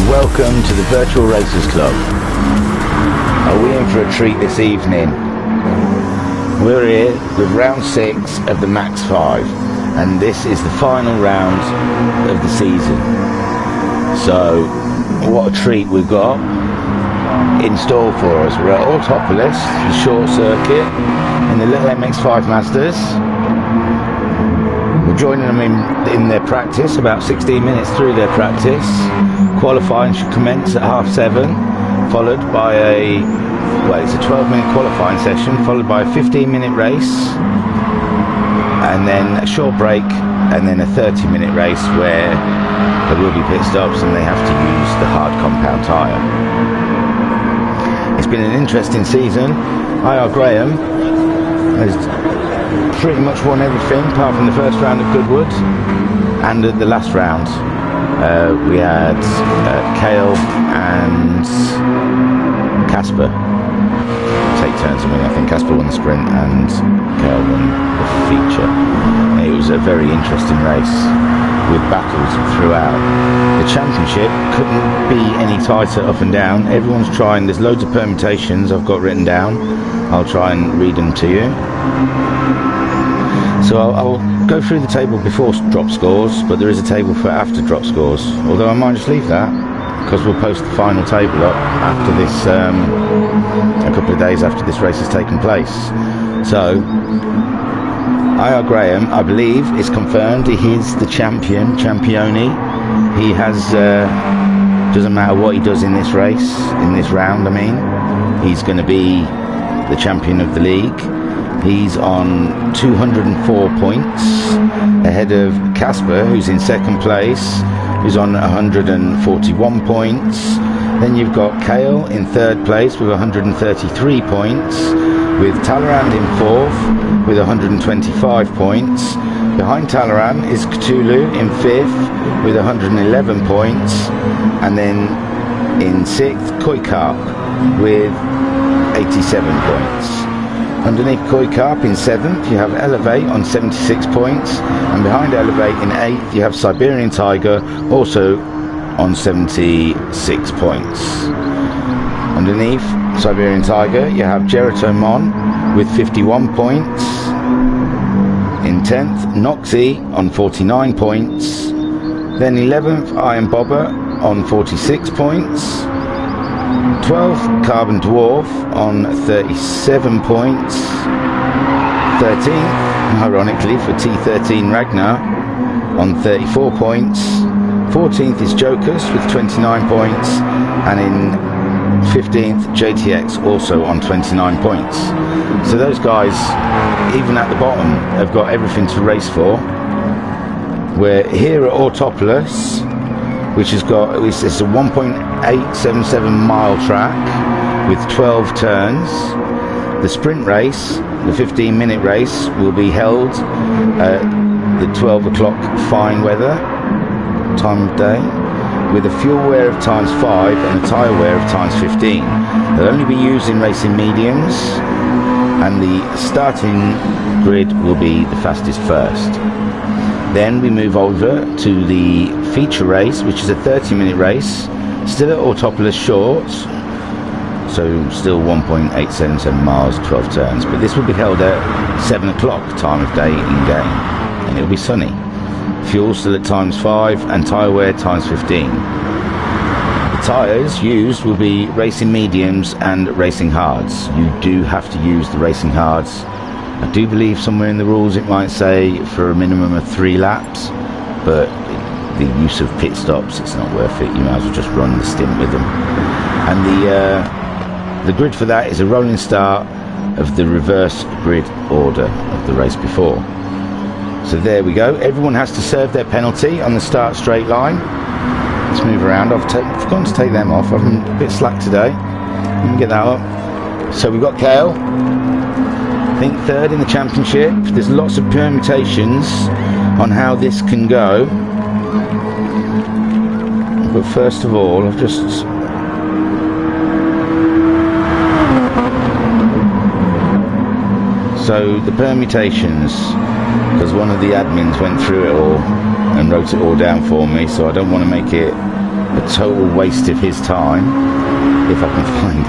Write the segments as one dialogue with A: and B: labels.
A: Welcome to the Virtual Racers Club. Are we in for a treat this evening? We're here with round 6 of the MaX5, and this is the final round of the season. So what a treat we've got in store for us. We're at Autopolis, the short circuit, in the little MX5 Mazdas. We're joining them in their practice, about 16 minutes through their practice. Qualifying should commence at 7:30, followed by it's a 12-minute qualifying session, followed by a 15-minute race, and then a short break, and then a 30-minute race where there will be pit stops and they have to use the hard compound tyre. It's been an interesting season. IR Graham has pretty much won everything apart from the first round at Goodwood and at the last round. We had Kale and Casper take turns. I think Casper won the sprint and Kale won the feature. It was a very interesting race with battles throughout. The championship couldn't be any tighter up and down. Everyone's trying. There's loads of permutations I've got written down. I'll try and read them to you. So I'll go through the table before drop scores, but there is a table for after drop scores. Although I might just leave that, because we'll post the final table up after this, a couple of days after this race has taken place. So, IR Graham, I believe, is confirmed. He's the champione. He has, doesn't matter what he does in this race, in this round, he's going to be the champion of the league. He's on 204 points, ahead of Casper, who's in second place, who's on 141 points. Then you've got Kale in third place with 133 points, with Talleyrand in fourth with 125 points. Behind Talleyrand is Cthulhu in fifth with 111 points, and then in sixth, Koikarp with 87 points. Underneath Koikarp in 7th you have Elevate on 76 points, and behind Elevate in 8th you have Siberian Tiger, also on 76 points. Underneath Siberian Tiger you have Geratomon with 51 points. In 10th Noxie on 49 points. Then 11th Iron Bobber on 46 points. 12th Carbon Dwarf on 37 points. 13th, ironically for T13 Ragnar, on 34 points. 14th is Jokers with 29 points, and in 15th JTX also on 29 points. So those guys, even at the bottom, have got everything to race for. We're here at Autopolis, which has got, it's a 1.877 mile track with 12 turns. The sprint race, the 15-minute race, will be held at the 12 o'clock fine weather time of day, with a fuel wear of times 5 and a tyre wear of times 15. They'll only be used in racing mediums, and the starting grid will be the fastest first. Then we move over to the feature race, which is a 30-minute race, still at Autopolis Shorts, so still 1.877 miles, 12 turns, but this will be held at 7 o'clock time of day in game, and it'll be sunny. Fuel still at times 5 and tyre wear times 15. The tyres used will be racing mediums and racing hards. You do have to use the racing hards. I do believe somewhere in the rules it might say for a minimum of 3 laps, but the use of pit stops, it's not worth it. You might as well just run the stint with them. And the grid for that is a rolling start of the reverse grid order of the race before. So there we go. Everyone has to serve their penalty on the start straight line. Let's move around. I've forgotten to take them off. I've been a bit slack today. Let me get that up. So we've got Kale, I think third in the championship. There's lots of permutations on how this can go. But first of all, I've just... So the permutations, because one of the admins went through it all and wrote it all down for me, so I don't want to make it a total waste of his time, if I can find it.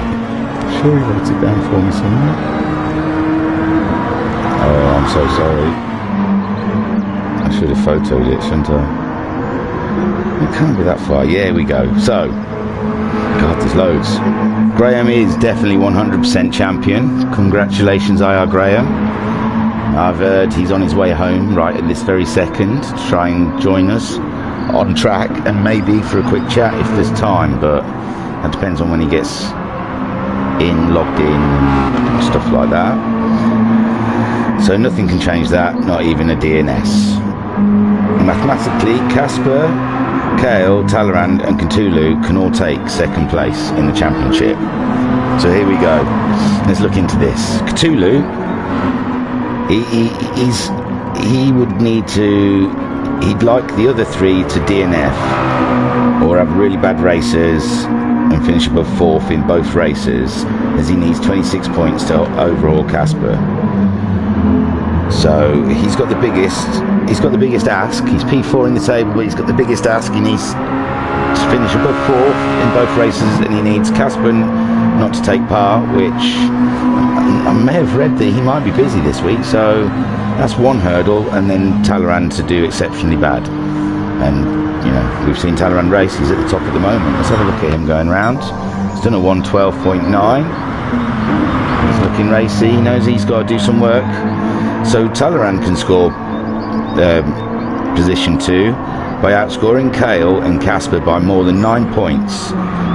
A: I'm sure he wrote it down for me somewhere. Oh, I'm so sorry. I should have photoed it, shouldn't I? It can't be that far. Yeah, here we go. So, God, there's loads. Graham is definitely 100% champion. Congratulations, IR Graham. I've heard he's on his way home right at this very second to try and join us on track, and maybe for a quick chat if there's time, but that depends on when he gets in, logged in, and stuff like that. So nothing can change that, not even a DNS. Mathematically, Casper, Kale, Talleyrand and Cthulhu can all take second place in the championship. So here we go. Let's look into this. Cthulhu, he would need to... He'd like the other three to DNF or have really bad races and finish above fourth in both races, as he needs 26 points to overhaul Casper. So he's got the biggest ask. He's P4 in the table, but he's got the biggest ask. He needs to finish above fourth in both races, and he needs Casper not to take part, which I may have read that he might be busy this week, so that's one hurdle. And then Talleyrand to do exceptionally bad, and you know, we've seen Talleyrand race. He's at the top at the moment. Let's have a look at him going round. He's done a 1:12.9. He's looking racy. He knows he's got to do some work. So Talleyrand can score position 2 by outscoring Kale and Casper by more than 9 points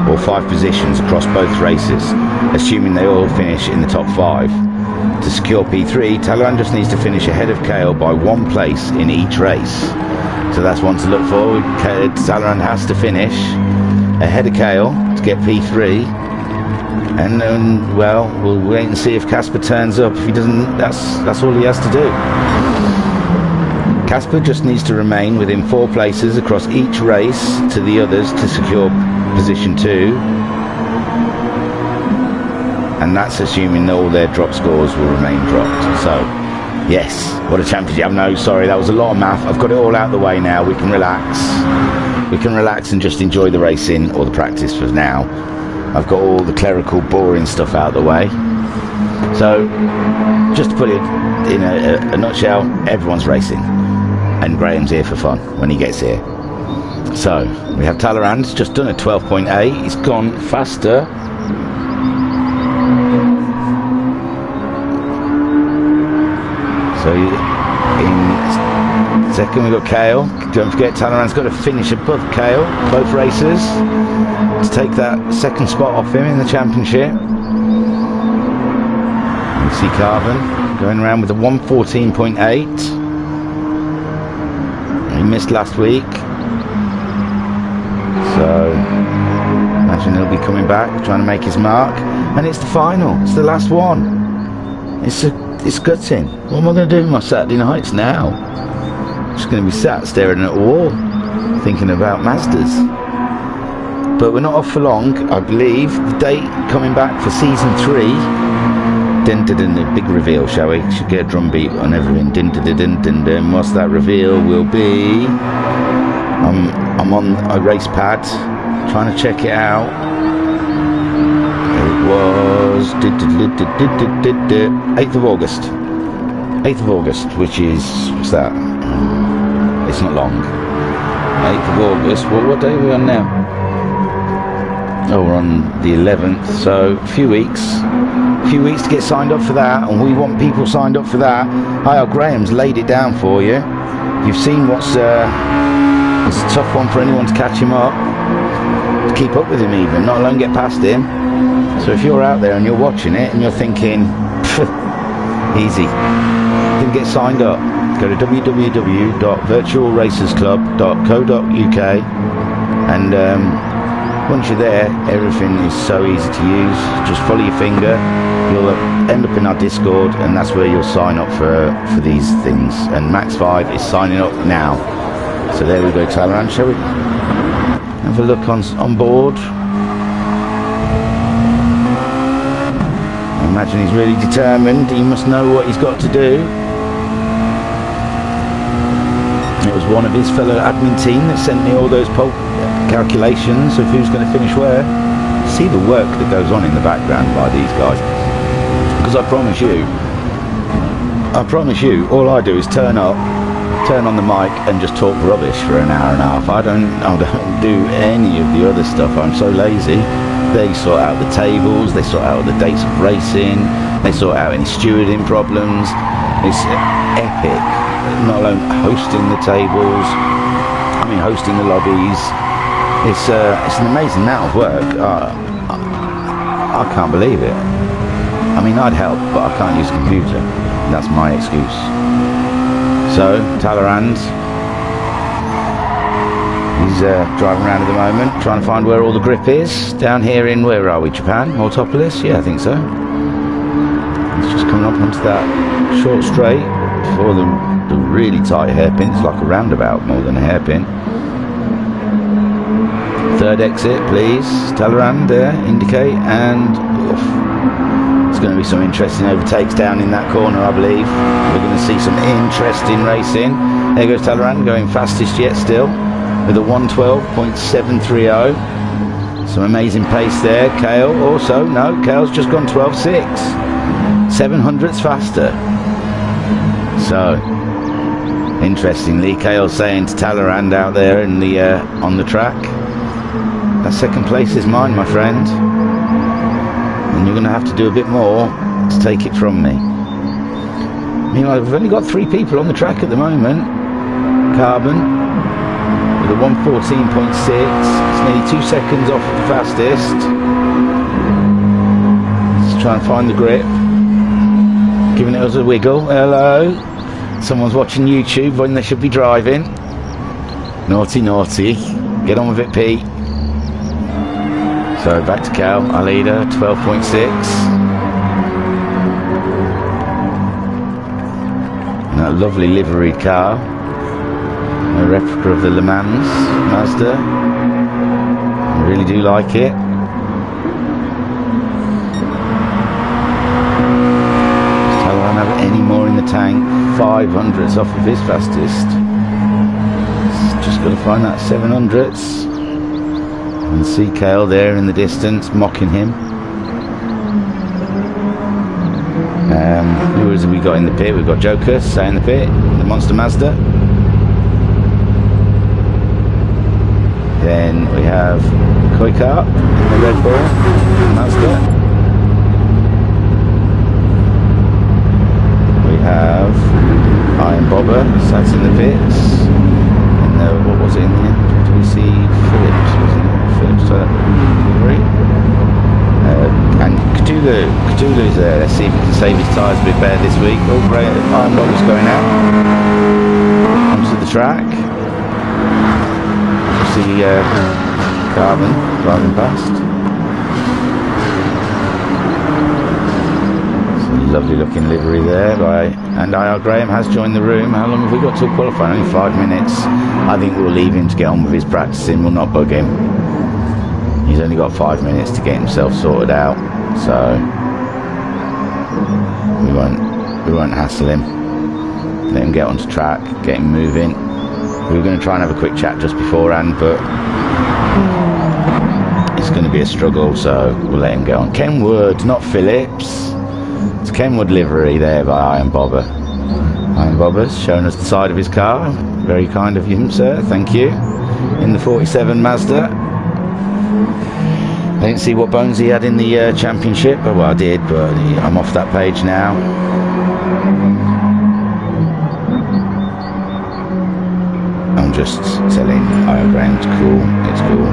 A: or 5 positions across both races, assuming they all finish in the top 5. To secure P3, Talleyrand just needs to finish ahead of Kale by 1 place in each race. So that's one to look for. Talleyrand has to finish ahead of Kale to get P3. And then, well, we'll wait and see if Casper turns up. If he doesn't, that's all he has to do. Casper just needs to remain within 4 places across each race to the others to secure position 2. And that's assuming all their drop scores will remain dropped. So, yes, what a championship. No, sorry, that was a lot of math. I've got it all out of the way now. We can relax. We can relax and just enjoy the racing or the practice for now. I've got all the clerical, boring stuff out of the way. So, just to put it in a nutshell, everyone's racing. And Graham's here for fun when he gets here. So, we have Talleyrand's just done a 12.8. He's gone faster. So, in second we've got Kale. Don't forget, Talleyrand's got to finish above Kale, both races, to take that second spot off him in the championship. You see Carvin going around with a 1:14.8. He missed last week, so imagine he'll be coming back, trying to make his mark. And it's the final. It's the last one. It's gutting. What am I going to do with my Saturday nights now? I'm just going to be sat staring at a wall, thinking about Mazdas. But we're not off for long. I believe the date coming back for season 3. Dun dun dun, the big reveal, shall we? Should get a drum beat on everything. Dun dun dun dun dun dun. What's that reveal will be? I'm on a race pad, trying to check it out. It was 8th of August. 8th of August, which is, what's that? It's not long. 8th of August. Well, what day are we on now? Oh, we're on the 11th, so a few weeks to get signed up for that, and we want people signed up for that. IR Graham's laid it down for you. You've seen what's a tough one for anyone to catch him up, to keep up with him even, not alone get past him. So if you're out there and you're watching it and you're thinking, easy, looking to get signed up, go to www.virtualracersclub.co.uk, and once you're there, everything is so easy to use. Just follow your finger, you'll end up in our Discord, and that's where you'll sign up for these things. And MaX5 is signing up now. So there we go, Talleyrand. Shall we have a look on board? I imagine he's really determined. He must know what he's got to do. It was one of his fellow admin team that sent me all those calculations of who's going to finish where. See the work that goes on in the background by these guys. Because I promise you, all I do is turn on the mic and just talk rubbish for an hour and a half. I don't do any of the other stuff. I'm so lazy. They sort out the tables, they sort out the dates of racing, they sort out any stewarding problems. It's epic. Not alone hosting the tables, hosting the lobbies. It's an amazing amount of work. I can't believe it. I'd help, but I can't use a computer. That's my excuse. So, Talleyrand, he's driving around at the moment, trying to find where all the grip is. Down here in, where are we, Japan? Autopolis? Yeah, I think so. It's just coming up onto that short straight before the really tight hairpin. It's like a roundabout more than a hairpin. Third exit, please. Talleyrand there, indicate, and oof. There's going to be some interesting overtakes down in that corner, I believe. We're going to see some interesting racing. There goes Talleyrand, going fastest yet still, with a 1:12.730. Some amazing pace there. Kale also, no, Kale's just gone 12.6. 700ths faster. So, interestingly, Kale's saying to Talleyrand out there in the on the track, that second place is mine, my friend. And you're going to have to do a bit more to take it from me. Meanwhile, we've only got 3 people on the track at the moment. Carbon with a 1:14.6. It's nearly 2 seconds off the fastest. Let's try and find the grip. Giving it us a wiggle. Hello. Someone's watching YouTube when they should be driving. Naughty, naughty. Get on with it, Pete. So back to Cal, our leader, 12.6. And that lovely liveried car. A replica of the Le Mans Mazda. I really do like it. Any more in the tank, 500ths off of his fastest. Just got to find that 700ths and see Kale there in the distance mocking him. Who have we got in the pit? We've got Joker stay in the pit, the Monster Mazda. Then we have Koika in the Red Bull Mazda. Have Iron Bobber, so that's in the pits. And what was it in the end? Do we see Phillips? Wasn't it? Phillips delivery. And Cthulhu's there. Let's see if he can save his tyres a bit better this week. Oh, great! Iron Bobber's going out onto the track. You see Carbon driving past. Lovely looking livery there and IR Graham has joined the room. How long have we got till qualifying? Only 5 minutes. I think we'll leave him to get on with his practicing. We'll not bug him. He's only got 5 minutes to get himself sorted out, so we won't hassle him. Let him get onto track, get him moving. We were going to try and have a quick chat just beforehand, but it's going to be a struggle, so we'll let him get on. Kenwood, not Phillips. It's Kenwood livery there by Iron Bobber. Iron Bobber's showing us the side of his car. Very kind of you, sir. Thank you. In the 47 Mazda. I didn't see what bones he had in the championship. Oh, well, I did, but I'm off that page now. I'm just telling Iron Graham it's cool. It's cool.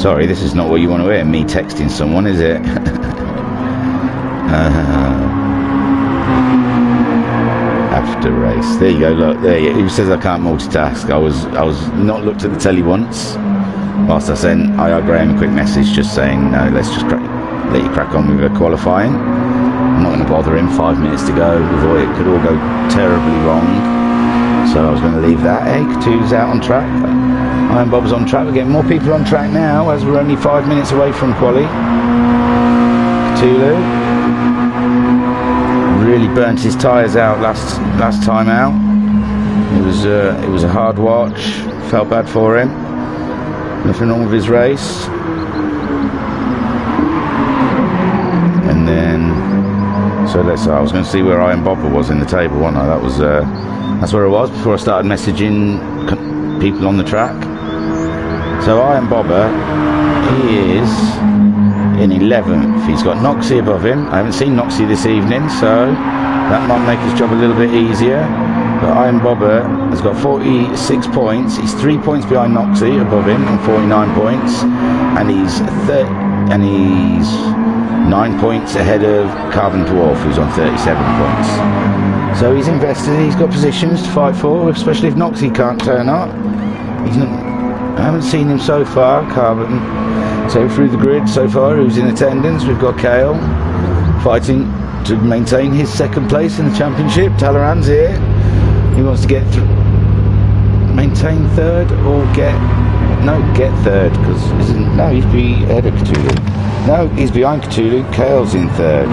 A: Sorry, this is not what you want to hear, me texting someone, is it? After race. There you go, look, there you go. Who says I can't multitask? I was not looked at the telly once, whilst I sent I.R. Graham a quick message just saying, no, let's just let you crack on with the qualifying. I'm not going to bother him, 5 minutes to go, before it could all go terribly wrong. So I was going to leave that. Hey, Cthulhu's out on track. Iron Bob's on track. We're getting more people on track now as we're only 5 minutes away from quali. Cthulhu really burnt his tyres out last time out. It was a hard watch. Felt bad for him. Nothing wrong with his race. And then, so I was going to see where Iron Bobber was in the table, wasn't I? That's where I was before I started messaging people on the track. So Iron Bobber, he is in 11th. He's got Noxie above him. I haven't seen Noxie this evening, so that might make his job a little bit easier. But Iron Bobber has got 46 points. He's 3 points behind Noxie above him on 49 points, and he's 9 points ahead of Carbon Dwarf, who's on 37 points. So he's invested. He's got positions to fight for, especially if Noxie can't turn up. I haven't seen him so far, Carbon. So through the grid so far, who's in attendance, we've got Kale fighting to maintain his second place in the championship. Talleyrand's here. He wants to maintain third or get third, because he's ahead of Cthulhu. No, he's behind Cthulhu. Kale's in third.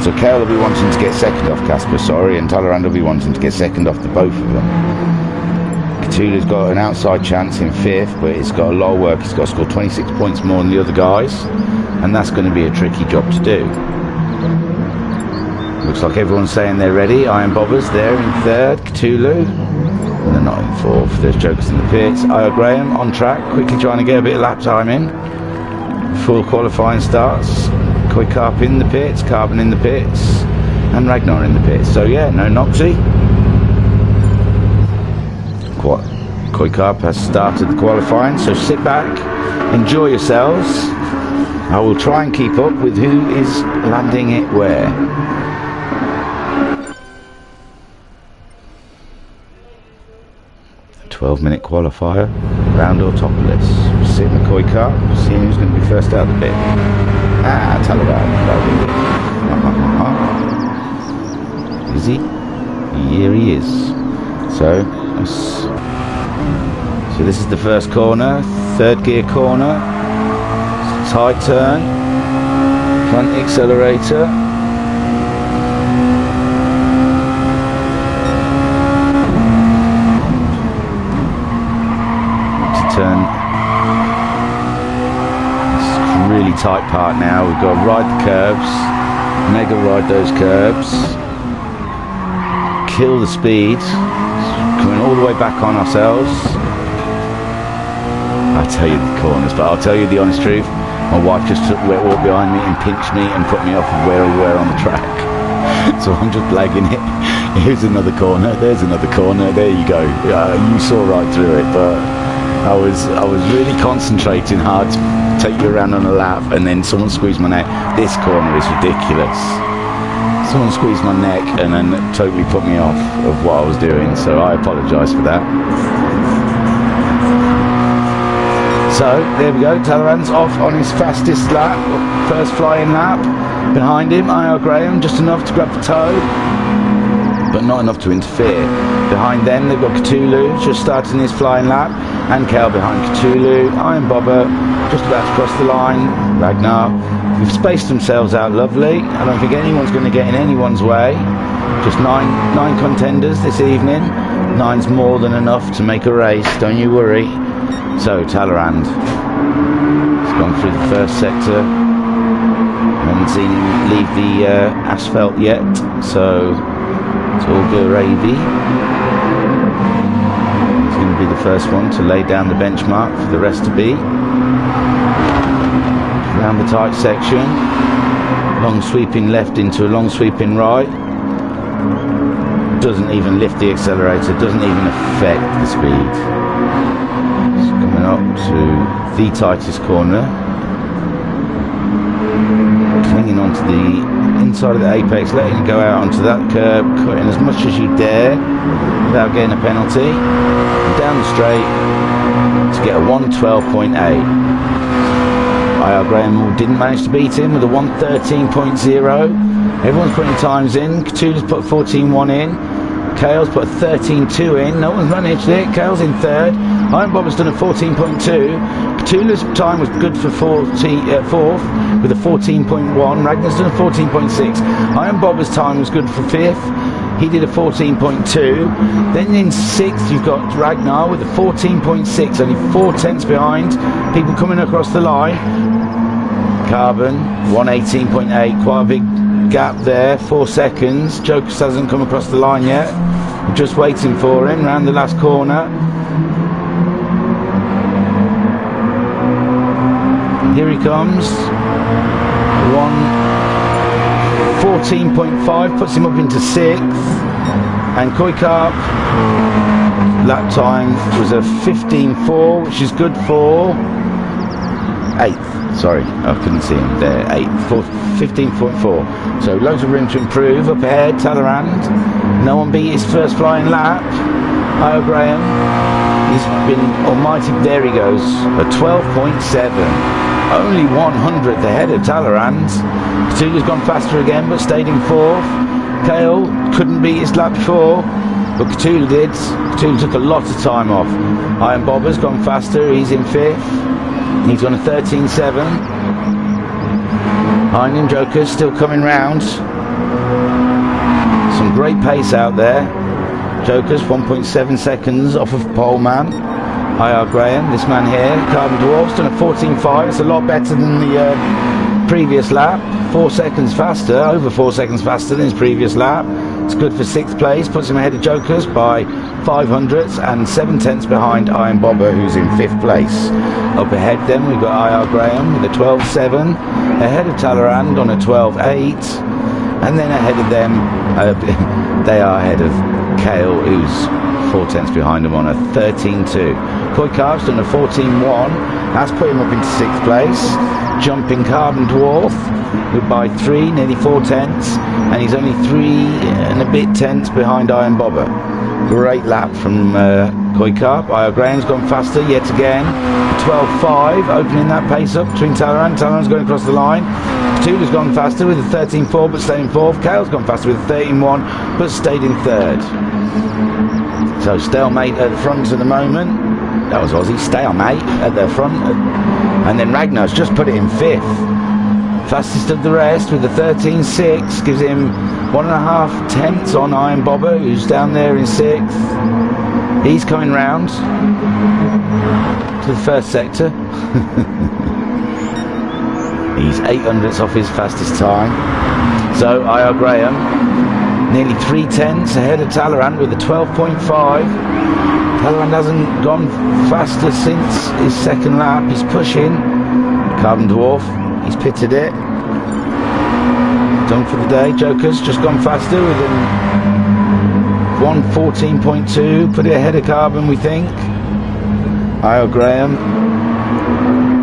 A: So Kale will be wanting to get second off Casper, sorry, and Talleyrand will be wanting to get second off the both of them. Cthulhu's got an outside chance in fifth, but it's got a lot of work. He's got to score 26 points more than the other guys, and that's going to be a tricky job to do. Looks like everyone's saying they're ready. Iron Bobbers there in third, Cthulhu, and they're not in fourth. There's Jokers in the pits. I.R. Graham on track, quickly trying to get a bit of lap time in. Full qualifying starts. Koi Carp in the pits, Carbon in the pits, and Ragnar in the pits. So yeah, no Noxie. Koi Carp has started the qualifying, so sit back, enjoy yourselves. I will try and keep up with who is landing it where. A 12-minute qualifier round Autopolis. Sit in the Koi Carp, seeing who's going to be first out of the pit. Talleyrand. Is he? Here he is. So this is the first corner, third gear corner, tight turn, front accelerator, to turn. It's a really tight part now. We've got to ride the curbs, mega ride those curbs, kill the speed, coming all the way back on ourselves. I tell you the corners, but I'll tell you the honest truth. My wife just walked behind me and pinched me and put me off of where we were on the track. So I'm just blagging it. Here's another corner. There's another corner. There you go. You saw right through it, but I was really concentrating hard to take you around on a lap, and then someone squeezed my neck. This corner is ridiculous. Someone squeezed my neck and then totally put me off of what I was doing. So I apologise for that. So there we go, Talleyrand's off on his fastest lap, first flying lap. Behind him, I.R. Graham, just enough to grab the toe, but not enough to interfere. Behind them, they've got Cthulhu, just starting his flying lap, and Cal behind Cthulhu. Iron Bobber, just about to cross the line. Ragnar, we've spaced themselves out lovely. I don't think anyone's going to get in anyone's way. Just nine contenders this evening. 9's more than enough to make a race, don't you worry. So Talleyrand has gone through the first sector. I haven't seen him leave the asphalt yet, so it's all gravy. He's going to be the first one to lay down the benchmark for the rest to be. Around the tight section, long sweeping left into a long sweeping right. Doesn't even lift the accelerator, doesn't even affect the speed. up to the tightest corner, clinging onto the inside of the apex, letting it go out onto that curb, cutting as much as you dare without getting a penalty, and down the straight to get a 112.8. IR Graham didn't manage to beat him with a 113.0. Everyone's putting times in. Cthulhu's put 14.1 in. Kale's put a 13.2 in. No one's managed it. Kale's in third. Iron Bob has done a 14.2. Cthulhu's time was good for fourth with a 14.1. Ragnar's done a 14.6. Iron Bob's time was good for fifth. He did a 14.2. Then in sixth you've got Ragnar with a 14.6, only 4 tenths behind. People coming across the line. Carbon 118.8, quite a big gap there, 4 seconds. Jokers hasn't come across the line yet. We're just waiting for him round the last corner. Here he comes. 114.5 puts him up into 6th. And Koikarp lap time was a 15.4, which is good for 8th. Sorry, I couldn't see him there. 8th, 15.4. So loads of room to improve. Up ahead, Talleyrand. No one beat his first flying lap. Io Graham. He's been almighty. There he goes. A 12.7. Only 100th ahead of Talleyrand. Cthulhu's gone faster again, but stayed in 4th. Kale couldn't beat his lap before, but Cthulhu did. Cthulhu took a lot of time off. Iron Bobber's gone faster. He's in 5th. He's on a 13.7. Behind him, Joker's still coming round. Some great pace out there. Joker's 1.7 seconds off of pole man. IR Graham, this man here, Carbon Dwarf's done a 14.5. It's a lot better than the previous lap. 4 seconds faster, over 4 seconds faster than his previous lap. It's good for 6th place, puts him ahead of Jokers by 500ths and 7 tenths behind Iron Bobber, who's in 5th place. Up ahead then we've got IR Graham with a 12.7, ahead of Talleyrand on a 12.8, and then ahead of them, they are ahead of Kale, who's 4 tenths behind him on a 13.2. Koikarp's done a 14.1, that's put him up into 6th place. Jumping Carbon Dwarf by 3, nearly 4 tenths, and he's only 3 and a bit tenths behind Iron Bobber. Great lap from Koikarp. IR Graham's gone faster yet again. 12.5, opening that pace up between Talleyrand. Talleyrand's going across the line. Cthulhu's gone faster with a 13.4 but stayed in 4th. Kale's gone faster with a 13.1 but stayed in 3rd. So stalemate at the front at the moment. That was Aussie, stalemate at the front. And then Ragnar's just put it in 5th. Fastest of the rest with a 13.6, gives him 1.5 tenths on Iron Bobber, who's down there in 6th. He's coming round to the first sector. He's 800ths off his fastest time. So IR Graham nearly 3 tenths ahead of Talleyrand with a 12.5. Talleyrand hasn't gone faster since his second lap. He's pushing. Carbon Dwarf, he's pitted it. Done for the day. Joker's just gone faster with a 114.2. Put it ahead of Carbon, we think. IR Graham.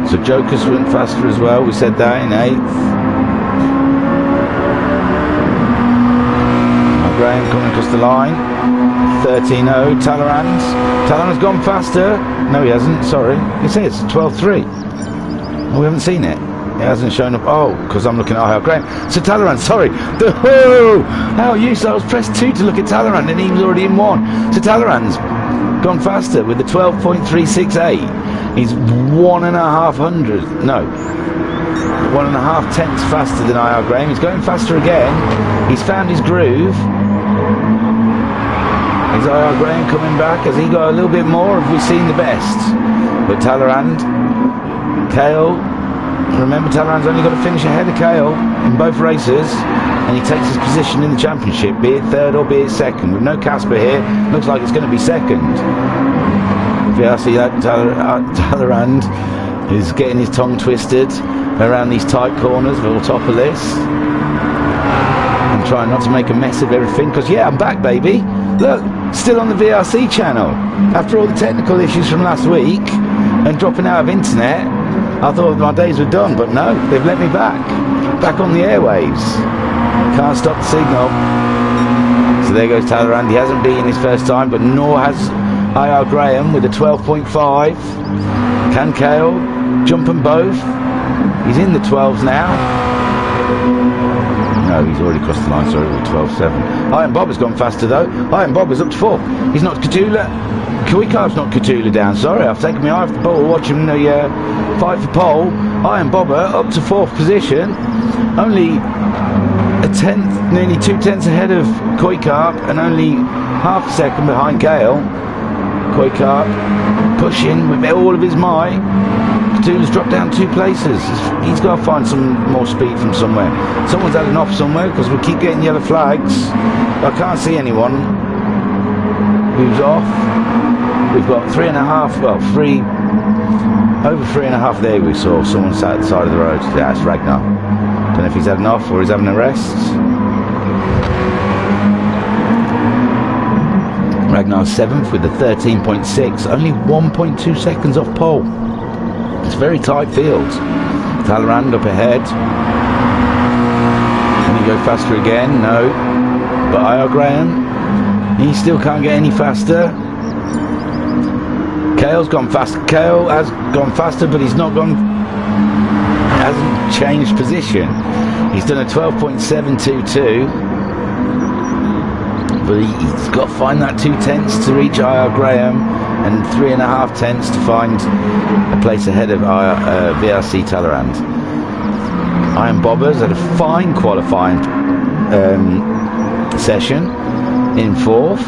A: So Joker's went faster as well. We said that in 8th. Graham coming across the line. 13.0. Talleyrand's gone faster. No, he hasn't. Sorry. It says 12.3. Oh, we haven't seen it. It hasn't shown up. Oh, because I'm looking at IR Graham. So Talleyrand, sorry. How are you? So I was pressed 2 to look at Talleyrand and he was already in 1. So Talleyrand's gone faster with the 12.368. He's 1.5 hundred. No. 1.5 tenths faster than IR Graham. He's going faster again. He's found his groove. Is IR Graham coming back? Has he got a little bit more? Have we seen the best? But Talleyrand, Kale, remember Talleyrand's only got to finish ahead of Kale in both races, and he takes his position in the championship, be it 3rd or be it 2nd. With no Casper here, looks like it's going to be 2nd. VRC Talleyrand is getting his tongue twisted around these tight corners of Autopolis and trying not to make a mess of everything, because yeah, I'm back, baby. Look, still on the VRC channel after all the technical issues from last week. and dropping out of internet, I thought my days were done, but no, they've let me back on the airwaves. Can't stop the signal. So there goes Talleyrand. He hasn't beaten his first time, but nor has IR Graham with a 12.5. Can Kale jump them both? He's in the 12s now. No, he's already crossed the line, sorry, with 12.7. Iron Bob has gone faster though. Iron Bob is up to 4. He's knocked Cthulhu. Kuikar's knocked Cthulhu down, sorry, I've taken my eye off the ball watching the fight for pole. Iron Bobber up to 4th position. Only a tenth, nearly 2/10 ahead of Kuikar, and only half a second behind Kale. Kuikar pushing with all of his might. Cthulhu's dropped down 2 places. He's got to find some more speed from somewhere. Someone's had an off somewhere because we keep getting yellow flags. I can't see anyone who's off. We've got 3.5, well, 3, over 3.5 there we saw. Someone sat at the side of the road. Yeah, it's Ragnar. Don't know if he's had an off or he's having a rest. Ragnar's 7th with a 13.6, only 1.2 seconds off pole. It's a very tight field. Talleyrand up ahead. Can he go faster again? No. But IR Graham, he still can't get any faster. Kale's gone faster. Kale has gone faster, but he's not gone. Hasn't changed position. He's done a 12.722. But he's got to find that 2/10 to reach IR Graham and 3.5 to find a place ahead of VRC Talleyrand. Iron Bobbers had a fine qualifying session in 4th.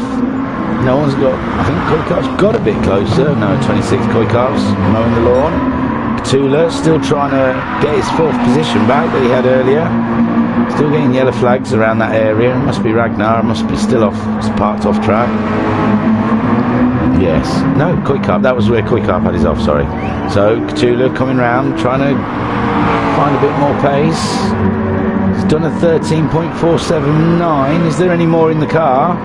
A: No one's got, I think Kuikar's got a bit closer. No, 26 Kuikar's mowing the lawn. Cthulhu still trying to get his 4th position back that he had earlier. Still getting yellow flags around that area. It must be Ragnar, it must be still off, it's parked off track. Yes, no, Kuikar, that was where Kuikar had his off, sorry. So Cthulhu coming round, trying to find a bit more pace. He's done a 13.479. Is there any more in the car?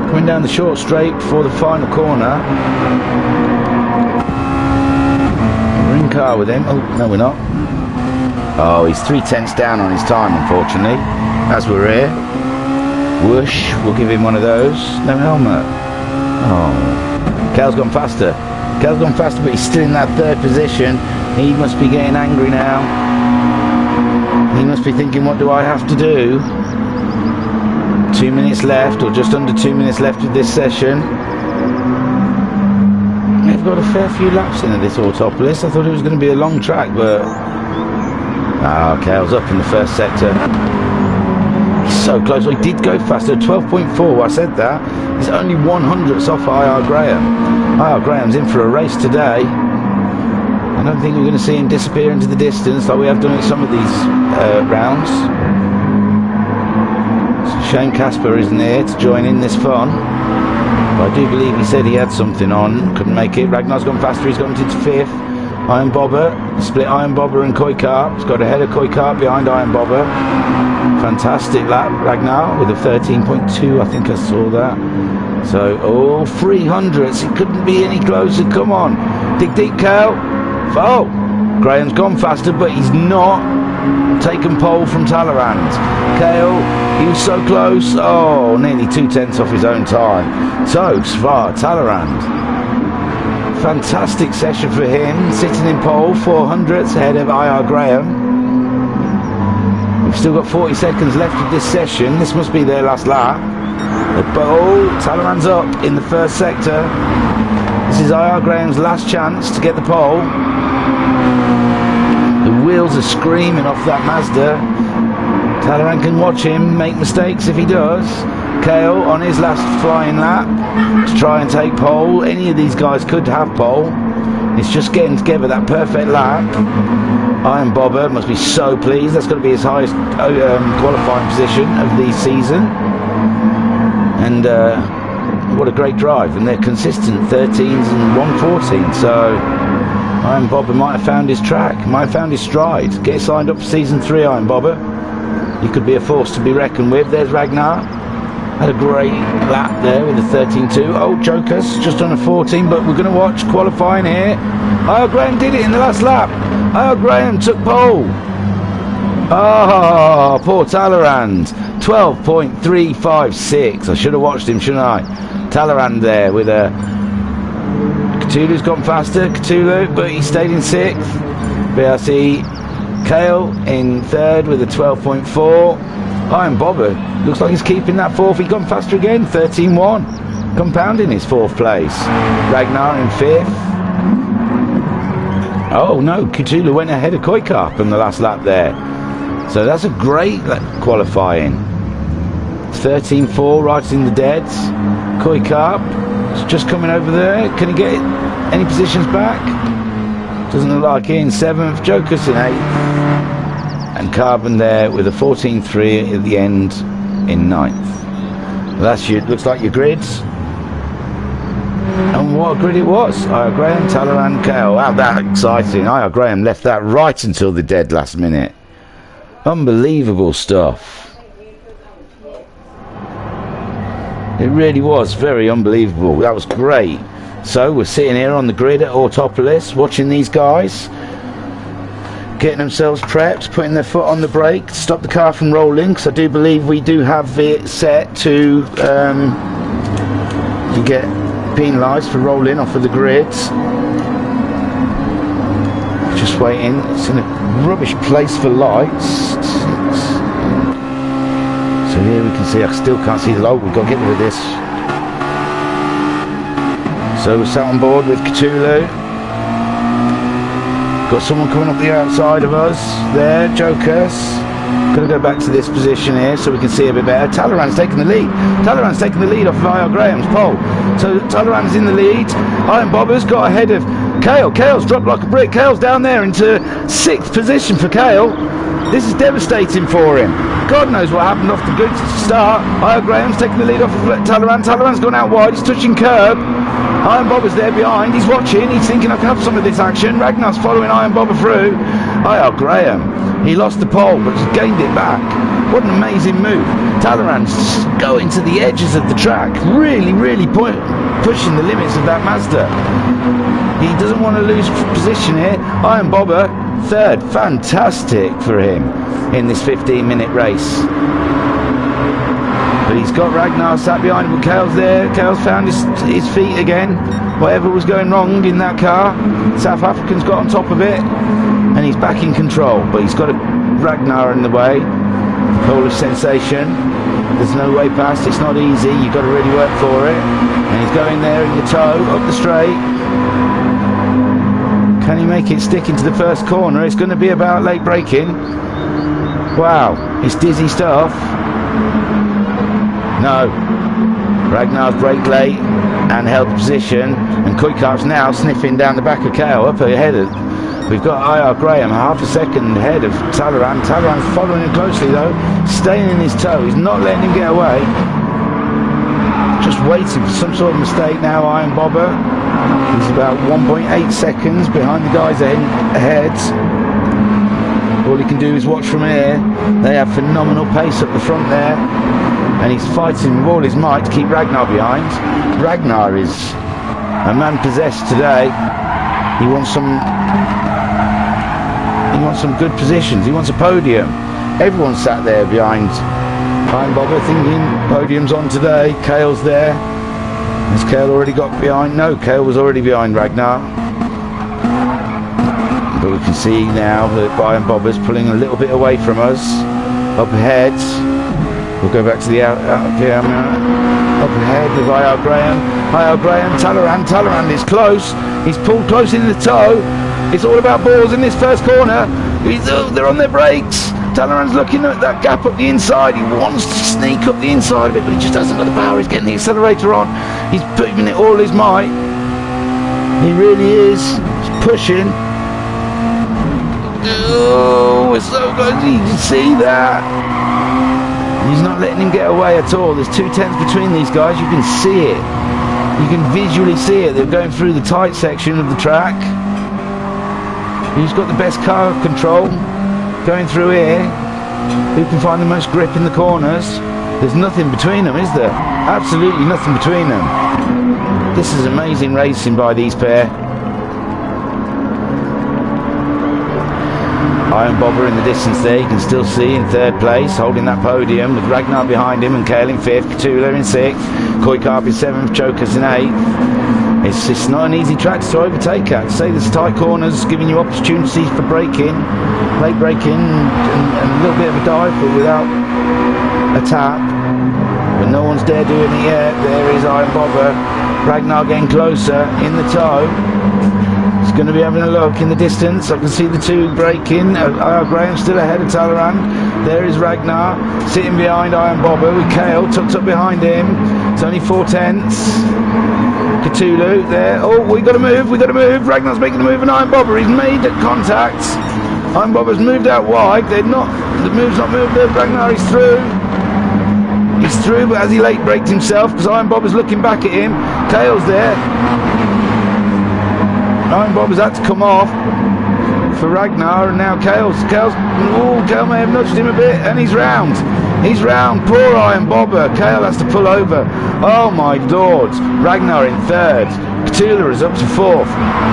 A: Coming down the short straight before the final corner. We're in car with him. Oh, no we're not. Oh, he's 3/10 down on his time, unfortunately, as we're here. Whoosh, we'll give him one of those. No helmet. Oh, Kale's gone faster. Kale's gone faster, but he's still in that 3rd position. He must be getting angry now. He must be thinking, what do I have to do? 2 minutes left, or just under 2 minutes left of this session. They've got a fair few laps into this Autopolis. I thought it was going to be a long track, but... Kale's up in the 1st sector. He's so close. Well, he did go faster. 12.4. I said that. He's only 100ths off IR Graham. IR Graham's in for a race today. I don't think we're going to see him disappear into the distance like we have done at some of these rounds. So Shane Casper isn't here to join in this fun. But I do believe he said he had something on. Couldn't make it. Ragnar's gone faster. He's gone into 5th. Iron Bobber, split Iron Bobber and Kuikar. He's got ahead of Kuikar behind Iron Bobber. Fantastic lap, Ragnar, with a 13.2, I think I saw that. So, 300s, it couldn't be any closer, come on. Dig deep, Kale. Oh, Graham's gone faster, but he's not taken pole from Talleyrand. Kale, he was so close. Oh, nearly 2/10 off his own time. So far, Talleyrand. Fantastic session for him, sitting in pole, 400ths ahead of IR Graham. We've still got 40 seconds left of this session. This must be their last lap. Talleyrand's up in the 1st sector. This is IR Graham's last chance to get the pole. The wheels are screaming off that Mazda. Talleyrand can watch him make mistakes if he does. Kale on his last flying lap to try and take pole. Any of these guys could have pole. It's just getting together that perfect lap. Iron Bobber must be so pleased. That's going to be his highest qualifying position of the season. And what a great drive. And they're consistent 13s and 114. So Iron Bobber might have found his track, might have found his stride. Get signed up for season 3, Iron Bobber. You could be a force to be reckoned with. There's Ragnar. Had a great lap there with a 13.2. Oh, Jokers just on a 14, but we're going to watch qualifying here. Oh, Graham did it in the last lap. Oh, Graham took pole. Oh, poor Talleyrand. 12.356. I should have watched him, shouldn't I? Talleyrand there with a... Cthulhu's gone faster, Cthulhu, but he stayed in 6th. BRC Kale in 3rd with a 12.4. Iron Bobber looks like he's keeping that 4th. He's gone faster again, 13.1. Compounding his 4th place. Ragnar in 5th. Oh no, Cthulhu went ahead of Koikarp on the last lap there. So that's a great qualifying. 13.4 right in the deads. Koikarp is just coming over there. Can he get any positions back? Doesn't look like it. In 7th. Jokers in 8th. And Carbon there with a 14.3 at the end in 9th. That's your, looks like your grids. And what a grid it was. IR Graham, Talleyrand, Kale. Wow, that exciting. IR Graham left that right until the dead last minute. Unbelievable stuff. It really was very unbelievable. That was great. So we're sitting here on the grid at Autopolis watching these guys getting themselves prepped, putting their foot on the brake to stop the car from rolling, because I do believe we do have it set to you get penalised for rolling off of the grids. Just waiting. It's in a rubbish place for lights. So here we can see, I still can't see the logo. We've got to get rid of this. So we're sat on board with Cthulhu. Got someone coming up the outside of us there, Jokers. Gonna go back to this position here so we can see a bit better. Talleyrand's taking the lead. Talleyrand's taking the lead off of IR Graham's pole. So Talleyrand's in the lead. Iron Bobber's got ahead of Kale. Kale's dropped like a brick. Kale's down there into 6th position for Kale. This is devastating for him. God knows what happened off the grid to start. IR Graham's taking the lead off of Talleyrand. Talleyrand's gone out wide. He's touching curb. Iron Bobber's there behind. He's watching. He's thinking, I can have some of this action. Ragnar's following Iron Bobber through. IR Graham. He lost the pole, but he's gained it back. What an amazing move. Talleyrand's going to the edges of the track. Really, really pushing the limits of that Mazda. He doesn't want to lose position here. Iron Bobber, 3rd. Fantastic for him in this 15-minute race. But he's got Ragnar sat behind him. Kale's there. Kale's found his feet again. Whatever was going wrong in that car, South African's got on top of it, and he's back in control. But he's got a Ragnar in the way. Polish sensation. There's no way past. It's not easy. You've got to really work for it. And he's going there in the toe up the straight. Can he make it stick into the first corner? It's going to be about late braking. Wow, it's dizzy stuff. No. Ragnar's braked late and held the position, and Koikarp's now sniffing down the back of Kale up ahead of. We've got IR Graham half a second ahead of Talleyrand. Talleyrand's following him closely though, staying in his toe. He's not letting him get away. Just waiting for some sort of mistake now, Iron Bobber. He's about 1.8 seconds behind the guys ahead. All he can do is watch from here. They have phenomenal pace up the front there, and he's fighting with all his might to keep Ragnar behind. Ragnar is a man possessed today. He wants some good positions. He wants a podium. Everyone sat there behind Iron Bobber thinking podium's on today. Kale's there. Has Kale already got behind? No, Kale was already behind Ragnar. But we can see now that Iron Bobber's pulling a little bit away from us. Up ahead. We'll go back to the out camera. Up ahead with IR Graham. IR Graham, Talleyrand is close. He's pulled close in the toe. It's all about balls in this first corner. They're on their brakes. Talleyrand's looking at that gap up the inside. He wants to sneak up the inside of it, but he just hasn't got the power. He's getting the accelerator on. He's putting it all his might. He really is. He's pushing. Oh, it's so good. You can see that. He's not letting him get away at all. There's 2 tenths between these guys. You can see it. You can visually see it. They're going through the tight section of the track. Who's got the best car control? Going through here. Who can find the most grip in the corners? There's nothing between them, is there? Absolutely nothing between them. This is amazing racing by these pair. Iron Bobber in the distance there, you can still see in third place, holding that podium with Ragnar behind him and Kale in fifth, Cthulhu in sixth, Koikarp in seventh, Chokers in eighth. It's not an easy track to overtake at. Say there's tight corners giving you opportunities for braking, late braking and a little bit of a dive, but without a tap. But no one's dare doing it yet. There is Iron Bobber. Ragnar getting closer in the tow. He's going to be having a look in the distance. I can see the two braking. Graham still ahead of Talleyrand. There is Ragnar sitting behind Iron Bobber with Kale tucked up behind him. It's only 4/10. Cthulhu there. Oh, we got to move. Ragnar's making the move, and Iron Bobber, he's made contact. Iron Bobber's moved out wide. The move's not moved there. Ragnar is through. He's through, but has he late braked himself? Because Iron Bobber's looking back at him. Kale's there. Iron Bobber's had to come off for Ragnar, and now Kale may have nudged him a bit, and he's round. Poor Iron Bobber. Kale has to pull over. Oh my lord. Ragnar in third. Cthulhu is up to fourth.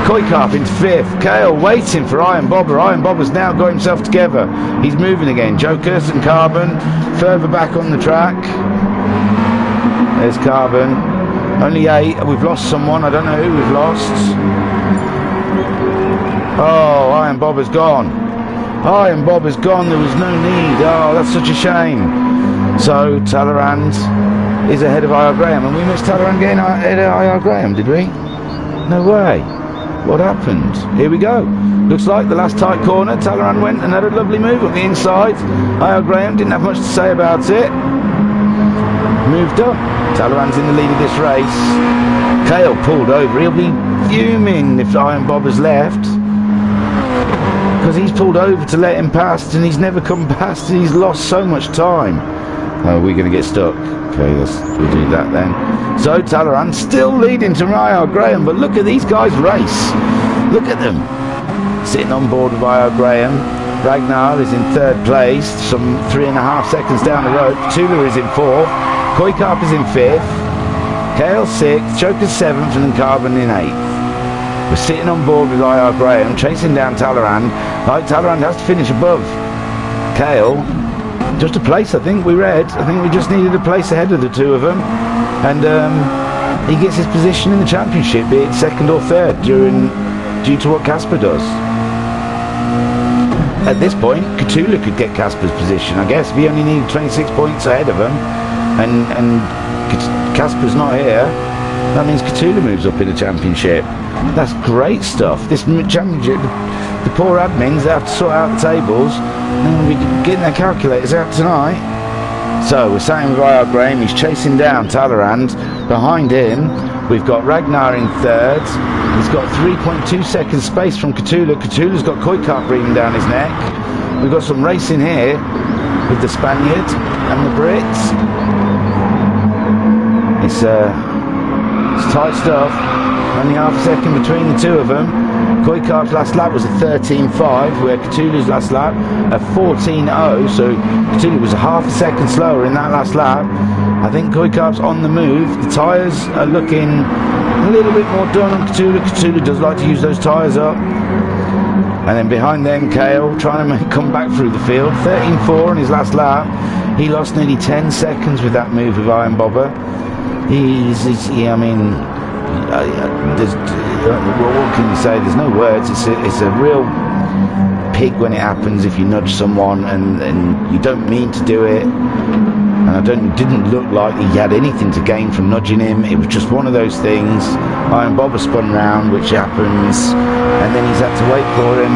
A: Koikarp in fifth. Kale waiting for Iron Bobber. Iron Bobber's now got himself together. He's moving again. Jokers and Carbon further back on the track. There's Carbon. Only 8. We've lost someone. I don't know who we've lost. Oh, Iron Bobber's gone. There was no need. Oh, that's such a shame. So Talleyrand is ahead of IR Graham, and we missed Talleyrand getting ahead of IR Graham, did we? No way. What happened? Here we go. Looks like the last tight corner, Talleyrand went and had a lovely move on the inside. IR Graham didn't have much to say about it. Moved up. Talleyrand's in the lead of this race. Kale pulled over. He'll be fuming if Iron Bobber's left, because he's pulled over to let him past, and he's never come past, and he's lost so much time. Oh, we're going to get stuck. Okay, we'll do that then. So Talleyrand still leading to IR Graham, but look at these guys race. Look at them. Sitting on board with IR Graham. Ragnar is in third place, some 3.5 seconds down the road. Cthulhu is in fourth. Koikarp is in fifth. Kale sixth. Joker seventh, and then Carbon in eighth. We're sitting on board with IR Graham, chasing down Talleyrand. Like Talleyrand has to finish above Kale. Just a place, I think we read. I think we just needed a place ahead of the two of them. And he gets his position in the championship, be it second or third, due to what Casper does. At this point, Cthulhu could get Casper's position, I guess, if he only needed 26 points ahead of him. And Casper's not here. That means Cthulhu moves up in the championship. That's great stuff. This championship, the poor admins, they have to sort out the tables, and then we'll be getting their calculators out tonight. So we're starting with IR Graham. He's chasing down Talleyrand. Behind him, we've got Ragnar in third. He's got 3.2 seconds space from Cthulhu. Cthulhu's got Koikarp breathing down his neck. We've got some racing here with the Spaniard and the Brits. It's tight stuff. Only half a second between the two of them. Koikarp's last lap was a 13.5, where Cthulhu's last lap a 14.0, so Cthulhu was a half a second slower in that last lap. I think Koikarp's on the move. The tyres are looking a little bit more done on Cthulhu. Cthulhu does like to use those tyres up. And then behind them, Kale trying to come back through the field. 13.4 in his last lap. He lost nearly 10 seconds with that move with Iron Bobber. I mean, what can you say? There's no words. It's a real pig when it happens if you nudge someone and you don't mean to do it. And it didn't look like he had anything to gain from nudging him. It was just one of those things. Iron Bobber spun round, which happens, and then he's had to wait for him,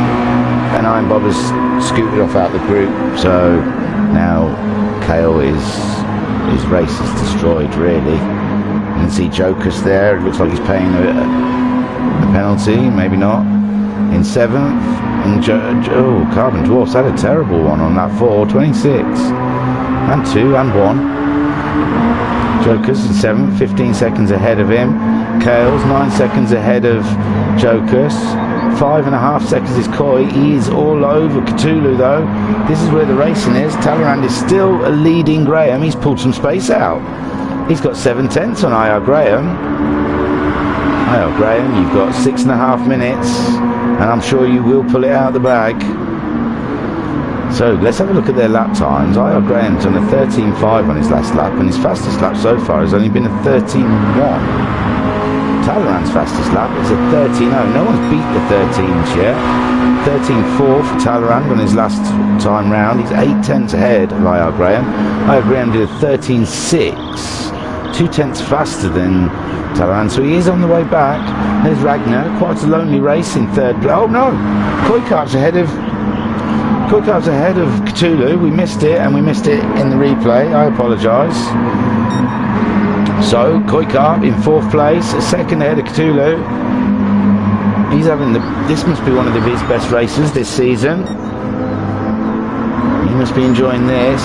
A: and Iron Bobber's scooted off out the group. So now Kale his race is destroyed, really. You can see Jokus there. It looks like he's paying a penalty, maybe not. In seventh, and Carbon Dwarfs had a terrible one on that 4.26. And 2 and 1. Jokus in 7th, 15 seconds ahead of him. Kale's 9 seconds ahead of Jokus. 5.5 seconds is Koi. He is all over Cthulhu though. This is where the racing is. Talleyrand is still leading Graham. He's pulled some space out. He's got 7/10 on IR Graham. IR Graham, you've got 6.5 minutes, and I'm sure you will pull it out of the bag. So let's have a look at their lap times. IR Graham's done a 13.5 on his last lap, and his fastest lap so far has only been a 13.1. Talleyrand's fastest lap is a 13.0. No one's beat the 13s yet. 13.4 for Talleyrand on his last time round. He's 8/10 ahead of IR Graham. IR Graham did a 13.6. 2/10 faster than Talleyrand, so he is on the way back. There's Ragnar, quite a lonely race in third place. Oh no! Koikarp's ahead of Cthulhu. We missed it, and we missed it in the replay. I apologise. So Koikarp in 4th place, a second ahead of Cthulhu. He's having this must be one of his best races this season. He must be enjoying this.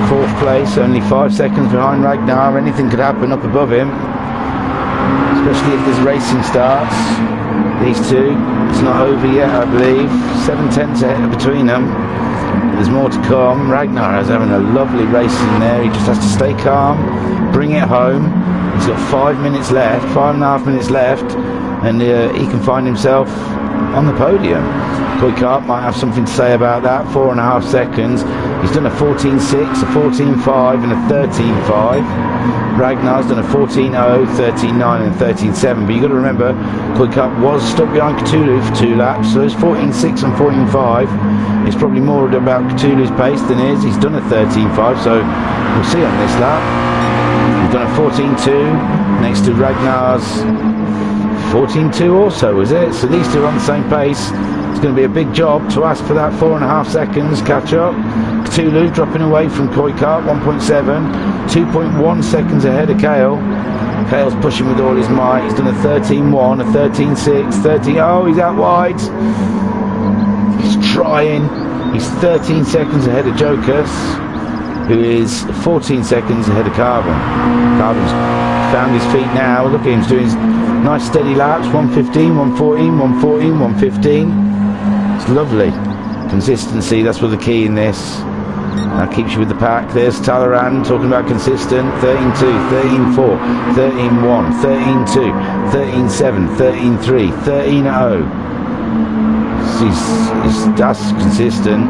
A: 4th place, only 5 seconds behind Ragnar. Anything could happen up above him, especially if this racing starts. These two, it's not over yet, I believe. 7/10 ahead between them. There's more to come. Ragnar is having a lovely race in there. He just has to stay calm, bring it home. He's got 5 minutes left, 5.5 minutes left, and he can find himself on the podium. Koikarp might have something to say about that. 4.5 seconds. He's done a 14.6, a 14.5 and a 13.5. Ragnar's done a 14.0, 13.9 and 13.7. But you've got to remember, Koikarp was stuck behind Cthulhu for 2 laps. So his 14.6 and 14.5 is probably more about Cthulhu's pace than his. He's done a 13.5, so we'll see on this lap. He's done a 14.2 next to Ragnar's 14.2 also, is it? So these two are on the same pace. It's going to be a big job to ask for that 4.5 seconds catch up. Cthulhu dropping away from Koikarp, 1.7, 2.1 seconds ahead of Kale. Kale's pushing with all his might. He's done a 13.1, a 13.6, 13. Oh, he's out wide. He's trying. He's 13 seconds ahead of Jokas, who is 14 seconds ahead of Carbon. Carbon's found his feet now. Look at him, he's doing his nice steady laps. 1:15, 1:14, 1:14, 1:15. It's lovely. Consistency, that's what the key in this. That keeps you with the pack. There's Talleyrand talking about consistent. 13.2, 13.4, 13.1, 13.2, 13.7, 13.3, 13.0. That's consistent.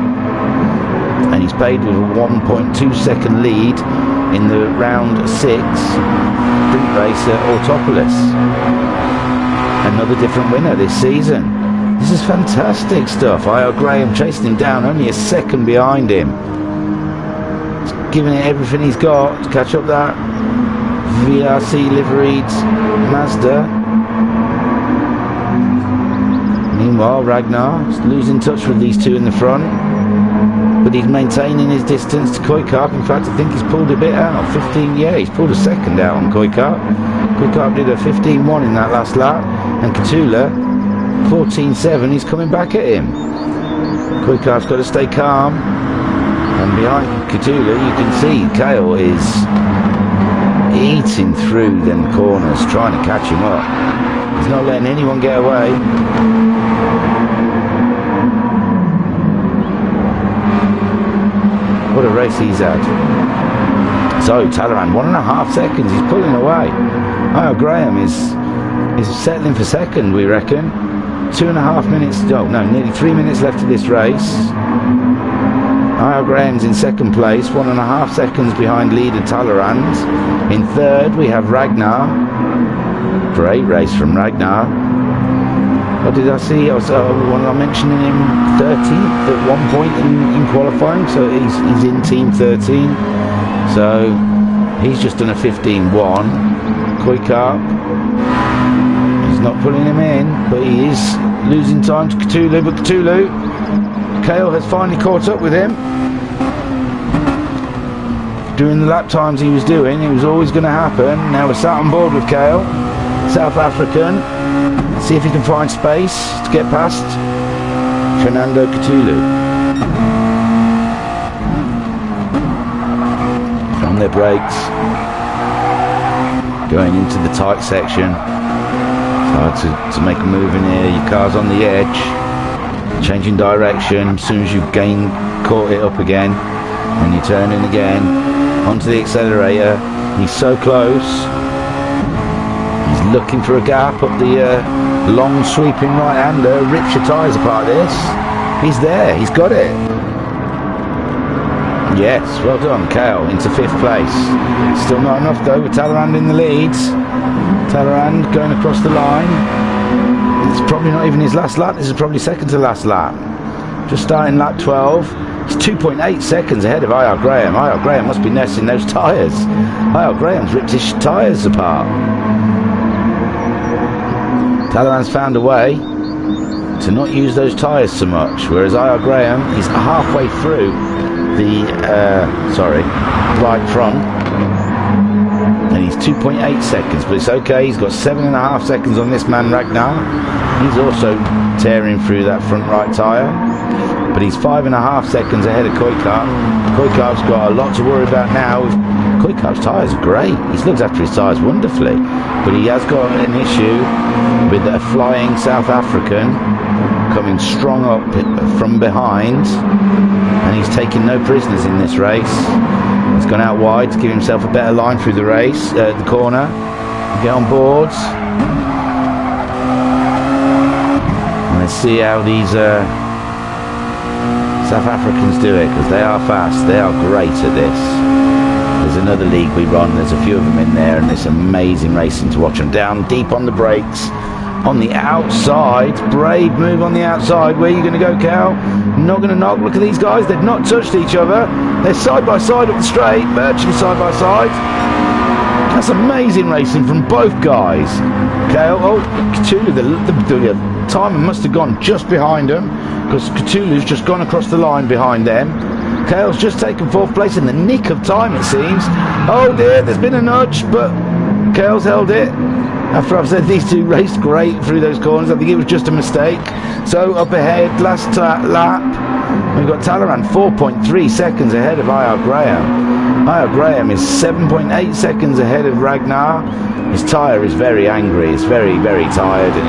A: And he's paid with a 1.2 second lead in the round 6 sprint race at Autopolis. Another different winner this season. This is fantastic stuff. IR Graham chasing him down, only a second behind him. He's giving it everything he's got to catch up that VRC liveried Mazda. Meanwhile, Ragnar is losing touch with these two in the front, but he's maintaining his distance to Koikarp. In fact, I think he's pulled a bit out. 15, yeah, he's pulled a second out on Koikarp. Koikarp did a 15.1 in that last lap, and Cthulhu 14.7. He's coming back at him. Koikarp's got to stay calm, and behind Cthulhu you can see Kale is eating through them corners, trying to catch him up. He's not letting anyone get away. What a race he's had. So Talleyrand, 1.5 seconds, he's pulling away. IR Graham is settling for second, we reckon. 2.5 minutes, nearly 3 minutes left of this race. IR Graham's in second place, 1.5 seconds behind leader Talleyrand. In third we have Ragnar. Great race from Ragnar. What did I see? I mentioning him 13th at one point in qualifying, so he's in team 13. So he's just done a 15.1. Koikarp, he's not pulling him in, but he is losing time to Cthulhu. But Cthulhu, Kale has finally caught up with him. During the lap times he was doing, it was always going to happen. Now we're sat on board with Kale, South African. See if he can find space to get past Fernando Cthulhu. On their brakes, going into the tight section. Hard to make a move in here. Your car's on the edge, changing direction. As soon as you caught it up again, and you turn in again onto the accelerator. He's so close. He's looking for a gap up the long sweeping right-hander. Rips your tyres apart. This. He's there. He's got it. Yes, well done, Kale, into 5th place. Still not enough though, with Talleyrand in the lead. Talleyrand going across the line. It's probably not even his last lap. This is probably second to last lap. Just starting lap 12. He's 2.8 seconds ahead of IR Graham. IR Graham must be nesting those tyres. IR Graham's ripped his tyres apart. Talleyrand's found a way to not use those tyres so much, whereas IR Graham is halfway through the right front, and he's 2.8 seconds, but it's okay. He's got 7.5 seconds on this man Ragnar. He's also tearing through that front right tyre, but he's 5.5 seconds ahead of Koikart. Koikart's got a lot to worry about now. Koikart's tyres are great. He's looked after his tyres wonderfully, but he has got an issue with a flying South African coming strong up from behind, and he's taking no prisoners in this race. He's gone out wide to give himself a better line through the race, the corner. Get on board. And let's see how these South Africans do it, because they are fast. They are great at this. There's another league we run. There's a few of them in there, and it's amazing racing to watch them. Down deep on the brakes. On the outside, brave move on the outside. Where are you going to go, Cal? Not going to knock. Look at these guys. They've not touched each other. They're side by side up the straight, virtually side by side. That's amazing racing from both guys. Cal, Cthulhu, the timer must have gone just behind them, because Cthulhu's just gone across the line behind them. Kale's just taken 4th place in the nick of time, it seems. Oh dear, there's been a nudge, but Kale's held it. After I've said these two raced great through those corners, I think it was just a mistake. So up ahead, last lap, we've got Talleyrand 4.3 seconds ahead of IR Graham. IR Graham is 7.8 seconds ahead of Ragnar. His tyre is very angry. It's very, very tired, and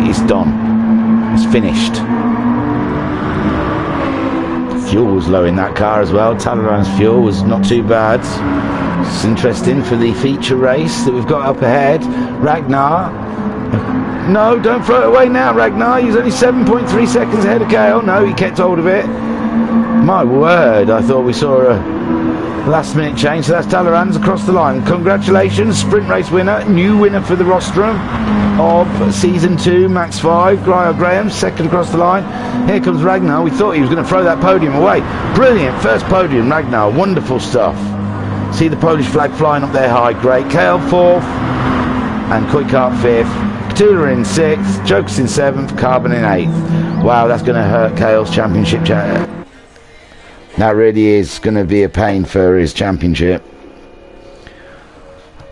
A: it's done. It's finished. Fuel was low in that car as well. Talleyrand's fuel was not too bad. It's interesting for the feature race that we've got up ahead. Ragnar. No, don't throw it away now, Ragnar. He's only 7.3 seconds ahead of Kale. No, he kept hold of it. My word, I thought we saw a last minute change. So that's Talleyrand's across the line. Congratulations, sprint race winner. New winner for the rostrum of season 2, MaX5. Graham, second across the line. Here comes Ragnar. We thought he was going to throw that podium away. Brilliant, first podium, Ragnar. Wonderful stuff. See the Polish flag flying up there high, great. Kale 4th and Koikart 5th. Cthulhu in 6th, Jokes in 7th, Carbon in 8th. Wow, that's going to hurt Kale's championship. That really is going to be a pain for his championship.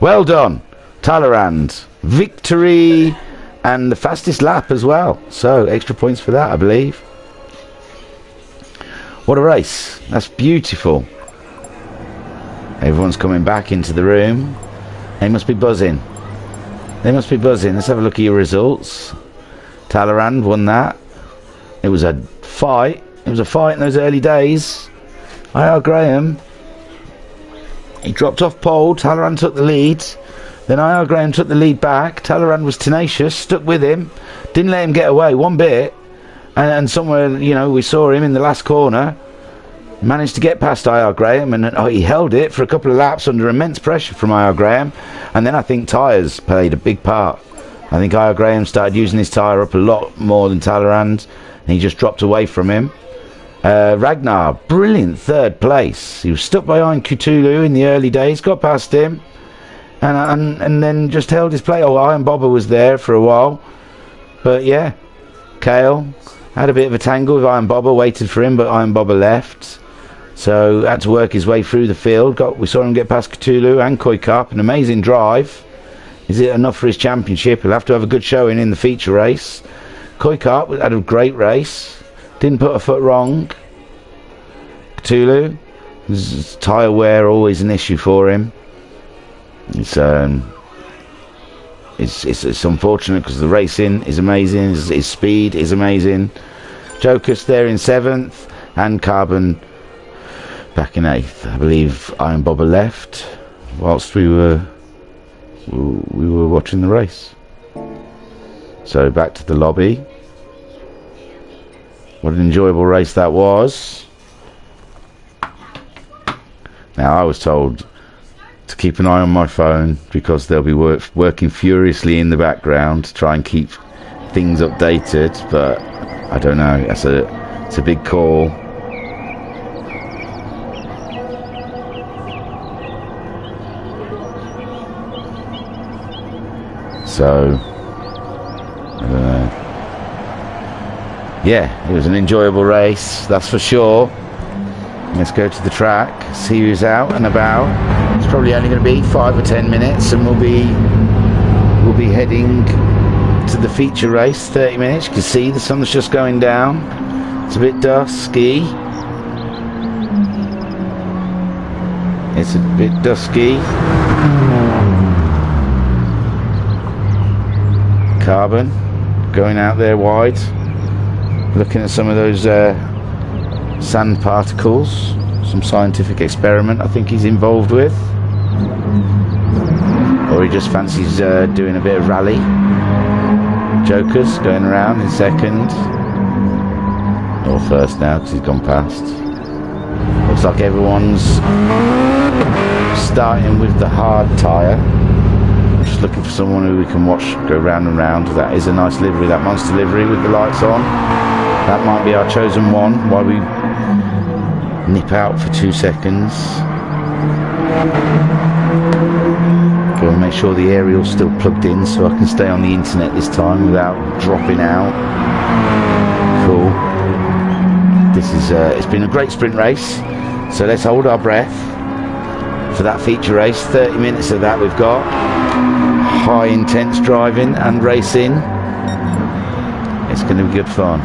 A: Well done, Talleyrand. Victory and the fastest lap as well. So extra points for that, I believe. What a race. That's beautiful. Everyone's coming back into the room. They must be buzzing. They must be buzzing. Let's have a look at your results. Talleyrand won that. It was a fight. It was a fight in those early days. IR Graham, he dropped off pole. Talleyrand took the lead. Then IR Graham took the lead back. Talleyrand was tenacious, stuck with him, didn't let him get away one bit. And somewhere, you know, we saw him in the last corner. Managed to get past IR Graham, and he held it for a couple of laps under immense pressure from IR Graham. And then I think tyres played a big part. I think IR Graham started using his tyre up a lot more than Talleyrand, and he just dropped away from him. Ragnar, brilliant 3rd place. He was stuck behind Cthulhu in the early days, got past him, and then just held his place. Oh, Iron Bobber was there for a while, but yeah, Kale had a bit of a tangle with Iron Bobber, waited for him, but Iron Bobber left. So had to work his way through the field. We saw him get past Cthulhu and Koikart. An amazing drive. Is it enough for his championship? He'll have to have a good showing in the feature race. Koikart had a great race. Didn't put a foot wrong. Cthulhu, his tyre wear always an issue for him. It's It's unfortunate because the racing is amazing, his speed is amazing. Joker's there in 7th, and Carbon back in 8th. I believe Iron Bobber left whilst we were watching the race. So back to the lobby. What an enjoyable race that was. Now, I was told to keep an eye on my phone because they'll be working furiously in the background to try and keep things updated, but I don't know. It's a big call. So I don't know. Yeah, it was an enjoyable race, that's for sure. Let's go to the track, see who's out and about. It's probably only going to be 5 or 10 minutes, and we'll be heading to the feature race. 30 minutes. You can see the sun's just going down. It's a bit dusky. It's a bit dusky. Carbon going out there wide, looking at some of those sand particles, some scientific experiment I think he's involved with, or he just fancies doing a bit of rally. Joker's going around in 2nd or 1st now because he's gone past. Looks like everyone's starting with the hard tyre. Just looking for someone who we can watch go round and round. That is a nice livery, that monster livery with the lights on. That might be our chosen one while we nip out for 2 seconds. Go and make sure the aerial's still plugged in so I can stay on the internet this time without dropping out. Cool. This is it's been a great sprint race, so let's hold our breath for that feature race. 30 minutes of that we've got. High intense driving and racing. It's going to be good fun.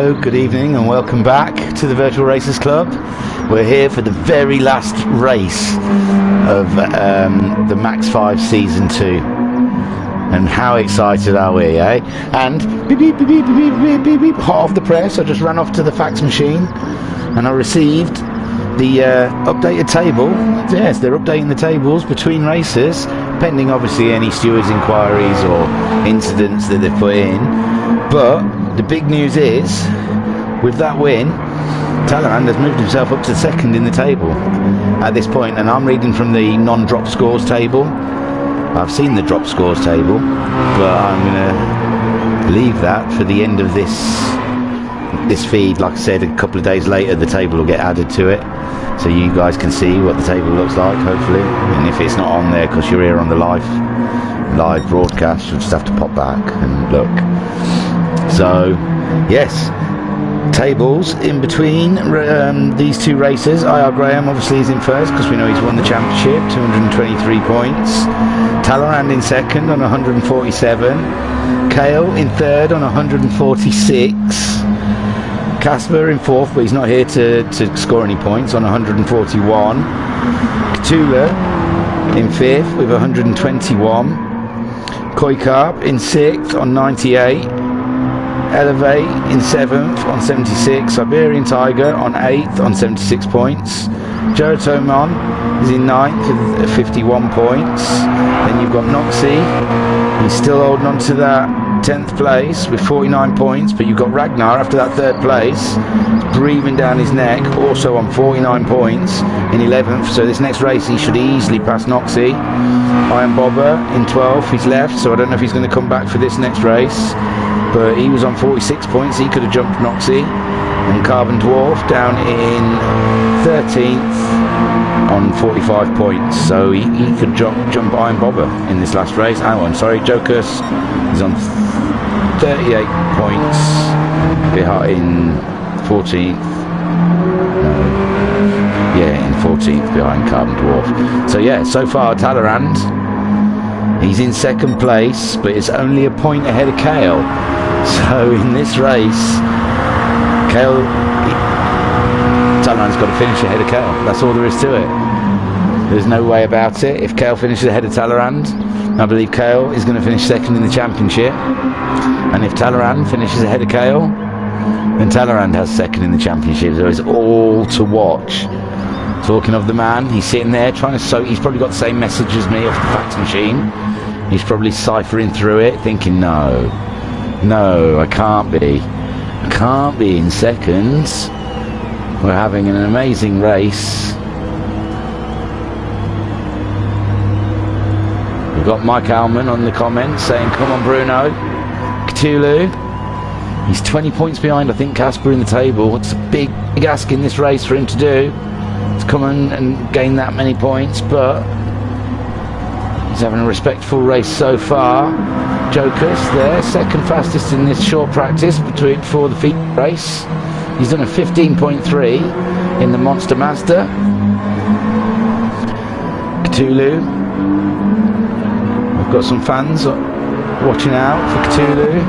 A: Hello, good evening and welcome back to the Virtual Racers Club. We're here for the very last race of the MaX5 Season 2. And how excited are we, eh? And beep, beep, beep, beep, beep, beep, beep, beep, hot off the press, I just ran off to the fax machine and I received the updated table. Yes, they're updating the tables between races, pending obviously any stewards' inquiries or incidents that they've put in. But the big news is, with that win, Talleyrand has moved himself up to second in the table at this point, and I'm reading from the non-drop scores table. I've seen the drop scores table, but I'm going to leave that for the end of this feed. Like I said, a couple of days later the table will get added to it, so you guys can see what the table looks like, hopefully. And if it's not on there because you're here on the live broadcast, you'll just have to pop back and look. So yes, tables in between these two races. IR Graham obviously is in first because we know he's won the championship, 223 points. Talleyrand in second on 147. Kale in third on 146. Casper in fourth, but he's not here to score any points, on 141. Cthulhu in fifth with 121. Koikarp in sixth on 98. Elevate in 7th on 76, Siberian Tiger on 8th on 76 points, Jeratomon is in 9th with 51 points. Then you've got Noxie, he's still holding on to that 10th place with 49 points, but you've got Ragnar after that 3rd place, breathing down his neck, also on 49 points in 11th, so this next race he should easily pass Noxie. Iron Bobber in 12th, he's left, so I don't know if he's going to come back for this next race. But he was on 46 points, he could have jumped Noxie. And Carbon Dwarf down in 13th on 45 points. So he could jump Iron Bobber in this last race. Oh, I'm sorry, Jokus is on 38 points behind 14th. In 14th behind Carbon Dwarf. So yeah, so far Talleyrand, he's in second place, but it's only a point ahead of Kale. So in this race, Talleyrand's got to finish ahead of Kale. That's all there is to it. There's no way about it. If Kale finishes ahead of Talleyrand, I believe Kale is going to finish second in the championship. And if Talleyrand finishes ahead of Kale, then Talleyrand has second in the championship. So it's all to watch. Talking of the man, he's sitting there trying to soak. He's probably got the same message as me off the fax machine. He's probably ciphering through it, thinking, no, I can't be in second. We're having an amazing race. We've got Mike Alman on the comments saying, come on Bruno. Cthulhu, he's 20 points behind, I think, Casper in the table. It's a big ask in this race for him to do, to come and gain that many points, but he's having a respectful race so far. Jokus there, second fastest in this short practice before the feet race. He's done a 15.3 in the Monster Mazda. Cthulhu, we've got some fans watching out for Cthulhu.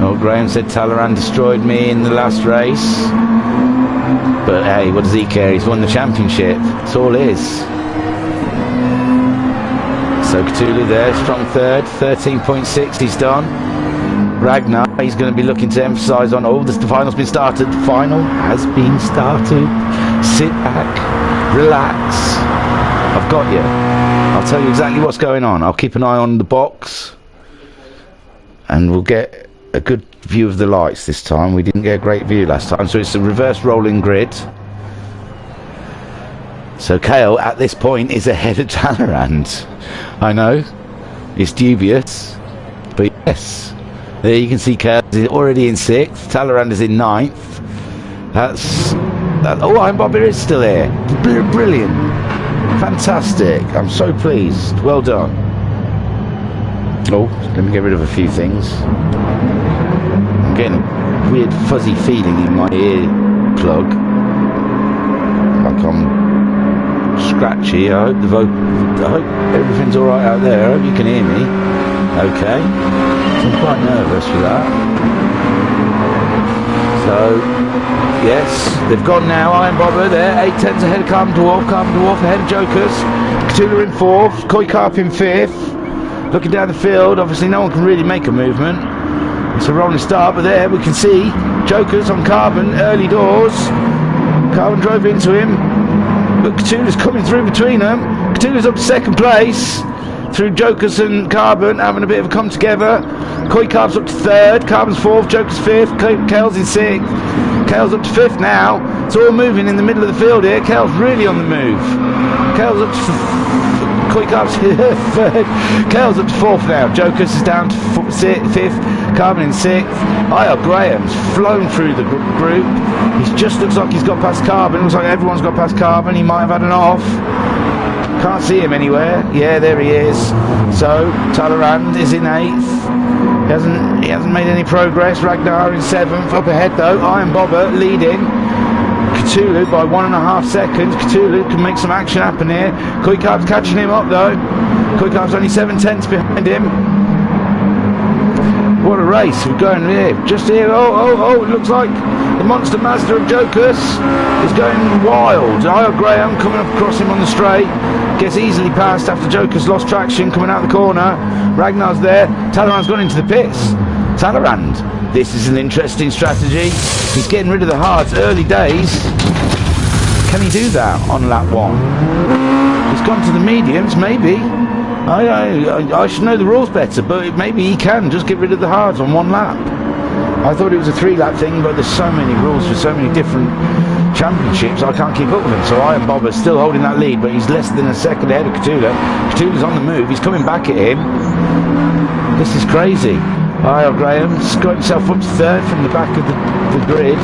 A: Oh, Graham said Talleyrand destroyed me in the last race. But hey, what does he care? He's won the championship. That's all it is. So Cthulhu there, strong third, 13.6 he's done. Ragnar, he's going to be looking to emphasise on, the final's been started. The final has been started. Sit back, relax. I've got you. I'll tell you exactly what's going on. I'll keep an eye on the box and we'll get a good view of the lights this time. We didn't get a great view last time, so it's a reverse rolling grid. So Kale at this point is ahead of Talleyrand. I know it's dubious, but yes, there you can see Kale is already in 6th. Talleyrand is in 9th. Oh, Iron Bobber is still here. Brilliant, fantastic. I'm so pleased. Well done. Oh, let me get rid of a few things. I'm getting a weird fuzzy feeling in my ear plug, like I'm scratchy. I hope everything's all right out there. I hope you can hear me. Okay. So I'm quite nervous for that. So, yes, they've gone now. Iron Bobber there, 8 tenths ahead of Carbon Dwarf ahead of Jokers. Cthulhu in 4th, Koi Carp in 5th. Looking down the field, obviously no one can really make a movement. It's a rolling start, but there we can see Jokers on Carbon, early doors. Carbon drove into him, but Cthulhu's coming through between them. Cthulhu's up to 2nd place. Through Jokers and Carbon having a bit of a come together. Koi Carp's up to 3rd, Carbon's 4th, Joker's 5th, Kale's in 6th. Kale's up to 5th now. It's all moving in the middle of the field here. Kale's really on the move. Kale's up to Koi Carp's 3rd. Kale's up to 4th now. Jokers is down to 5th, Carbon in 6th. I.R. Graham's flown through the group. He just looks like he's got past Carbon. Looks like everyone's got past Carbon. He might have had an off. Can't see him anywhere. Yeah, there he is. So Talleyrand is in 8th. He hasn't made any progress. Ragnar in 7th. Up ahead though, Iron Bobber leading Cthulhu by 1.5 seconds. Cthulhu can make some action happen here. Koi Carp's catching him up though. Koi Carp's only 7 tenths behind him. What a race we're going here. Just here. Oh, it looks like the monster master of Jokers is going wild. I.R. Graham coming up across him on the straight. Gets easily past after Jokers lost traction coming out the corner. Ragnar's there. Talleyrand's gone into the pits. Talleyrand. This is an interesting strategy. He's getting rid of the hards early days. Can he do that on lap 1? He's gone to the mediums, maybe. I should know the rules better, but maybe he can just get rid of the hards on 1 lap. I thought it was a 3-lap thing, but there's so many rules for so many different championships, I can't keep up with him. So Iron Bobber's still holding that lead, but he's less than a second ahead of Cthulhu. Cthulhu's on the move, he's coming back at him. This is crazy. I.R. Graham's got himself up to 3rd from the back of the grid.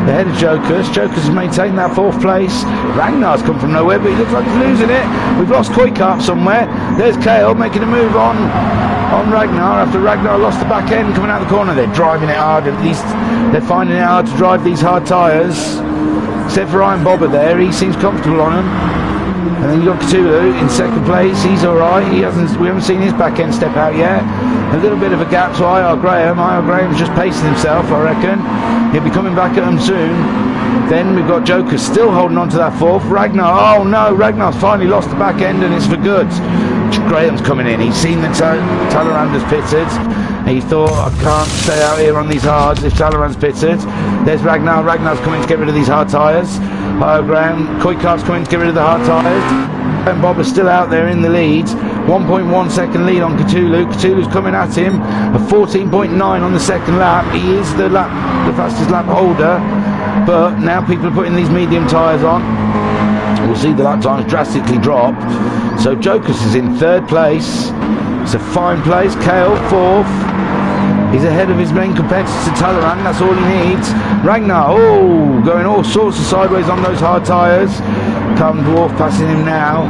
A: Ahead of Jokers. Jokers has maintained that 4th place. Ragnar's come from nowhere, but he looks like he's losing it. We've lost Koi Carp somewhere. There's Kale making a move on Ragnar after Ragnar lost the back end coming out the corner. They're driving it hard. At least they're finding it hard to drive these hard tyres. Except for Iron Bobber there, he seems comfortable on them. And then you've got Cthulhu in 2nd place. He's alright. We haven't seen his back end step out yet. A little bit of a gap to I.R. Graham. I.R. Graham's just pacing himself, I reckon. He'll be coming back at them soon. Then we've got Joker still holding on to that 4th. Ragnar, oh no, Ragnar's finally lost the back end and it's for good. Graham's coming in. He's seen that Talleyrand has pitted. He thought, I can't stay out here on these hards if Talleyrand's pitted. There's Ragnar. Ragnar's coming to get rid of these hard tyres. I.R. Graham, Koi Carp's coming to get rid of the hard tyres. And Bob is still out there in the lead. 1.1 second lead on Cthulhu. Cthulhu's coming at him. A 14.9 on the 2nd lap. He is the fastest lap holder. But now people are putting these medium tyres on. We'll see the lap times drastically drop. So Jokers is in 3rd place. It's a fine place. Kale 4th. He's ahead of his main competitor Talleyrand. That's all he needs. Ragnar, going all sorts of sideways on those hard tyres. Carbon Dwarf passing him now.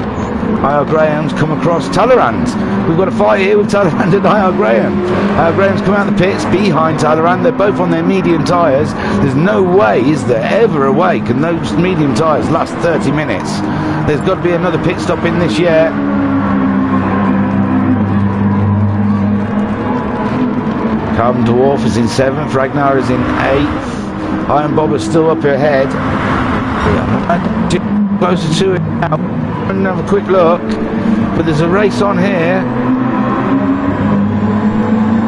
A: I.R. Graham's come across Talleyrand. We've got a fight here with Talleyrand and I.R. Graham. I.R. Graham's come out the pits behind Talleyrand. They're both on their medium tyres. There's no way, is there ever a way, can those medium tyres last 30 minutes? There's got to be another pit stop in this yet. Carbon Dwarf is in 7th. Ragnar is in 8th. Iron Bob is still up ahead. Closer to it now. And have a quick look, but there's a race on here.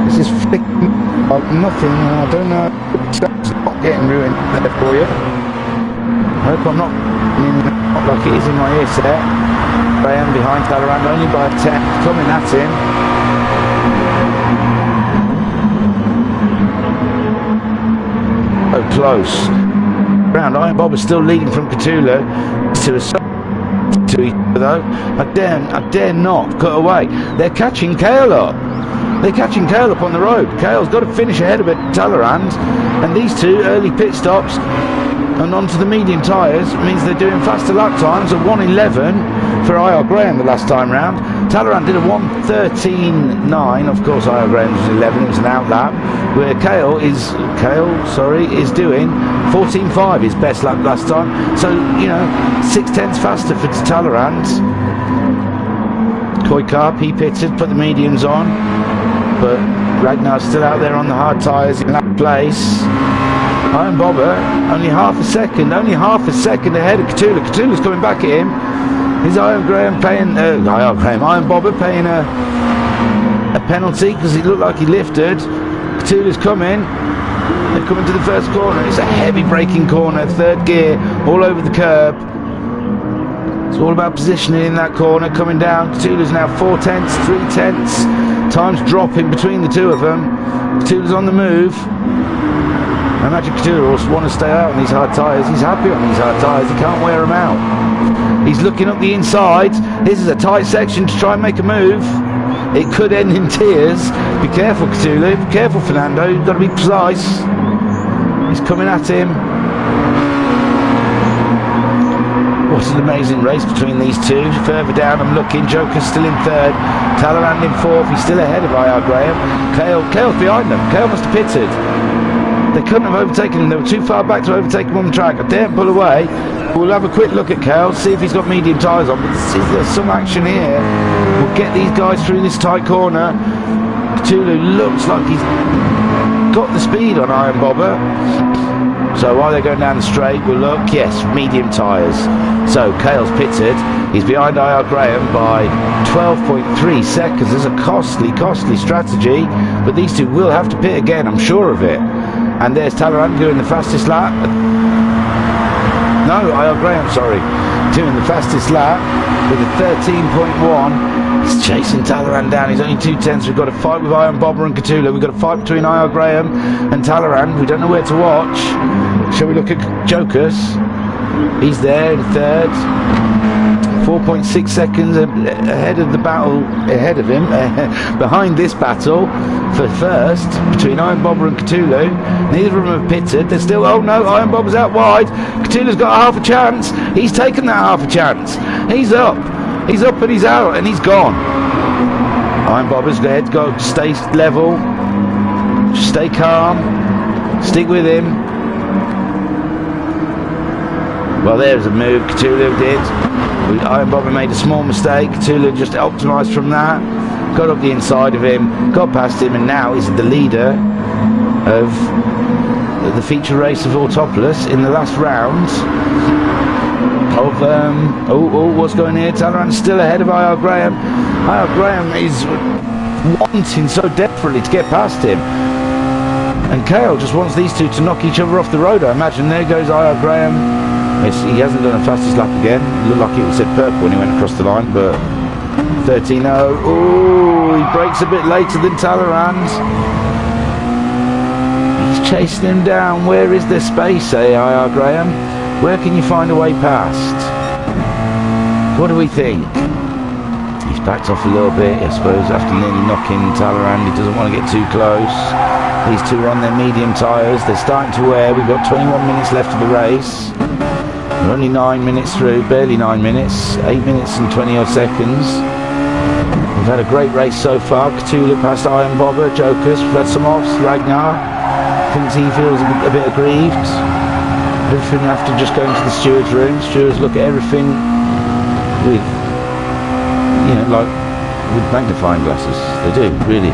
A: This is flicking like nothing. I don't know. It's not getting ruined there for you. I hope I'm not like it is in my earset. Graham behind Talleyrand only by a 10, coming at him. Oh, close. Round Iron Bob is still leading from Cthulhu to each other though. I dare not cut away. They're catching Kale up. They're catching Kale up on the road. Kale's got to finish ahead of it, Talleyrand, and these two early pit stops and onto the medium tyres means they're doing faster lap times at 1:11 for I.R. Graham the last time round. Talleyrand did a 1:13.9. Of course I.R. Graham was 11, it was an out lap, where Kale is doing 14.5, his best lap last time. So, 6 tenths faster for Talleyrand. Koi Carp, he pitted, put the mediums on, but Ragnar's still out there on the hard tyres in last place. Iron Bobber, only half a second ahead of Cthulhu. Cthulhu's coming back at him. Is Iron Bobber paying a penalty because it looked like he lifted? Cthulhu's coming. They're coming to the first corner. It's a heavy braking corner, third gear, all over the curb. It's all about positioning in that corner, coming down. Cthulhu's now 4 tenths, 3 tenths. Time's dropping between the two of them. Cthulhu's on the move. I imagine Cthulhu will want to stay out on these hard tyres. He's happy on these hard tyres. He can't wear them out. He's looking up the inside. This is a tight section to try and make a move. It could end in tears. Be careful, Cthulhu. Be careful, Fernando. You've got to be precise. He's coming at him. What an amazing race between these two. Further down, I'm looking. Joker's still in third. Talleyrand in fourth. He's still ahead of IR Graham. Cale's behind them. Cale must have pitted. They couldn't have overtaken him. They were too far back to overtake him on the track. I daren't pull away. We'll have a quick look at Cale, see if he's got medium tyres on. But there's some action here. We'll get these guys through this tight corner. Cthulhu looks like he's got the speed on Iron Bobber. So while they're going down the straight, we'll look. Yes, medium tyres. So Cale's pitted. He's behind IR Graham by 12.3 seconds. There's a costly strategy. But these two will have to pit again, I'm sure of it. And there's Talleyrand doing the fastest lap. No, IR Graham, sorry. Doing the fastest lap with a 13.1. He's chasing Talleyrand down. He's only 2 tenths. We've got a fight with Iron Bobber and Cthulhu. We've got a fight between IR Graham and Talleyrand. We don't know where to watch. Shall we look at Jokers? He's there in third. 4.6 seconds ahead of the battle, ahead of him, behind this battle for first between Iron Bobber and Cthulhu. Neither of them have pitted. They're still, oh no, Iron Bobber's out wide. Cthulhu's got half a chance. He's taken that half a chance. He's up and he's out and he's gone. Iron Bobber's head go, stay level, stay calm, stick with him. Well, there's a move Cthulhu did. Iron Bobber made a small mistake. Cthulhu just optimised from that. Got up the inside of him, got past him, and now he's the leader of the feature race of Autopolis in the last round of what's going here? Talleyrand's still ahead of IR Graham. IR Graham is wanting so desperately to get past him, and Cale just wants these two to knock each other off the road. I imagine. There goes IR Graham. He hasn't done a fastest lap again. It looked like it was said purple when he went across the line, but 13.0. Oh, he brakes a bit later than Talleyrand. He's chasing him down. Where is there space, IR Graham? Where can you find a way past? What do we think? He's backed off a little bit, I suppose, after nearly knocking Talleyrand. He doesn't want to get too close. These two are on their medium tyres. They're starting to wear. We've got 21 minutes left of the race. We're only 9 minutes through, barely 9 minutes, 8 minutes and 20 odd seconds. We've had a great race so far. Cthulhu past Iron Bobber, Jokers. We've had some offs. Ragnar thinks he feels a bit aggrieved. Everything after just going to the steward's room. Stewards look at everything with, like with magnifying glasses. They do, really.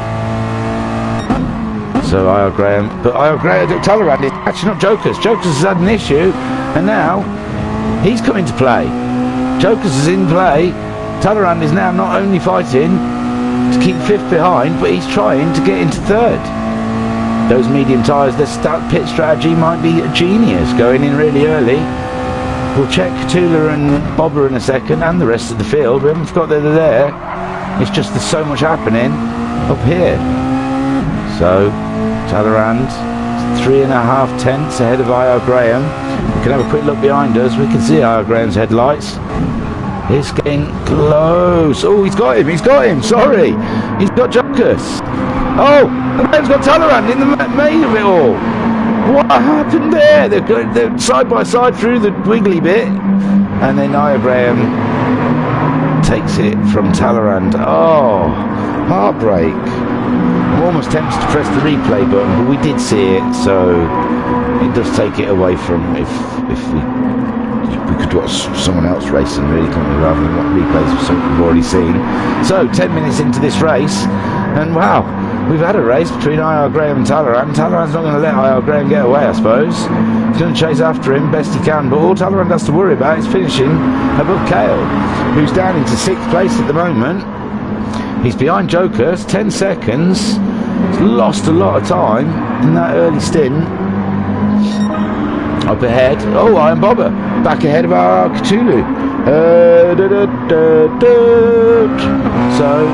A: So IR Graham, but IR Graham, Talleyrand is catching up Jokers. Jokers has had an issue, and now he's come into play. Jokers is in play. Talleyrand is now not only fighting to keep fifth behind, but he's trying to get into third. Those medium tyres, their pit strategy might be a genius, going in really early. We'll check Cthulhu and Bobber in a second, and the rest of the field. We haven't forgot that they're there. It's just there's so much happening up here. So Talleyrand 3.5 tenths ahead of IR Graham. We can have a quick look behind us. We can see IR Graham's headlights. It's getting close. Oh, he's got him, sorry. He's got Jokers. Oh, Graham's got Talleyrand in the main of it all. What happened there? They're side by side through the wiggly bit. And then IR Graham takes it from Talleyrand. Oh, heartbreak. I'm almost tempted to press the replay button, but we did see it, so it does take it away from if we could watch someone else racing, really, couldn't we, rather than what replays of something we've already seen. So 10 minutes into this race, And wow, we've had a race between IR Graham and Talleyrand. Talleyrand's not going to let IR Graham get away, I suppose. He's going to chase after him best he can, but all Talleyrand has to worry about is finishing above Cale, who's down into 6th place at the moment. He's behind Jokers, 10 seconds. He's lost a lot of time in that early stint. Up ahead, oh, Iron Bobber, back ahead of our Cthulhu. So,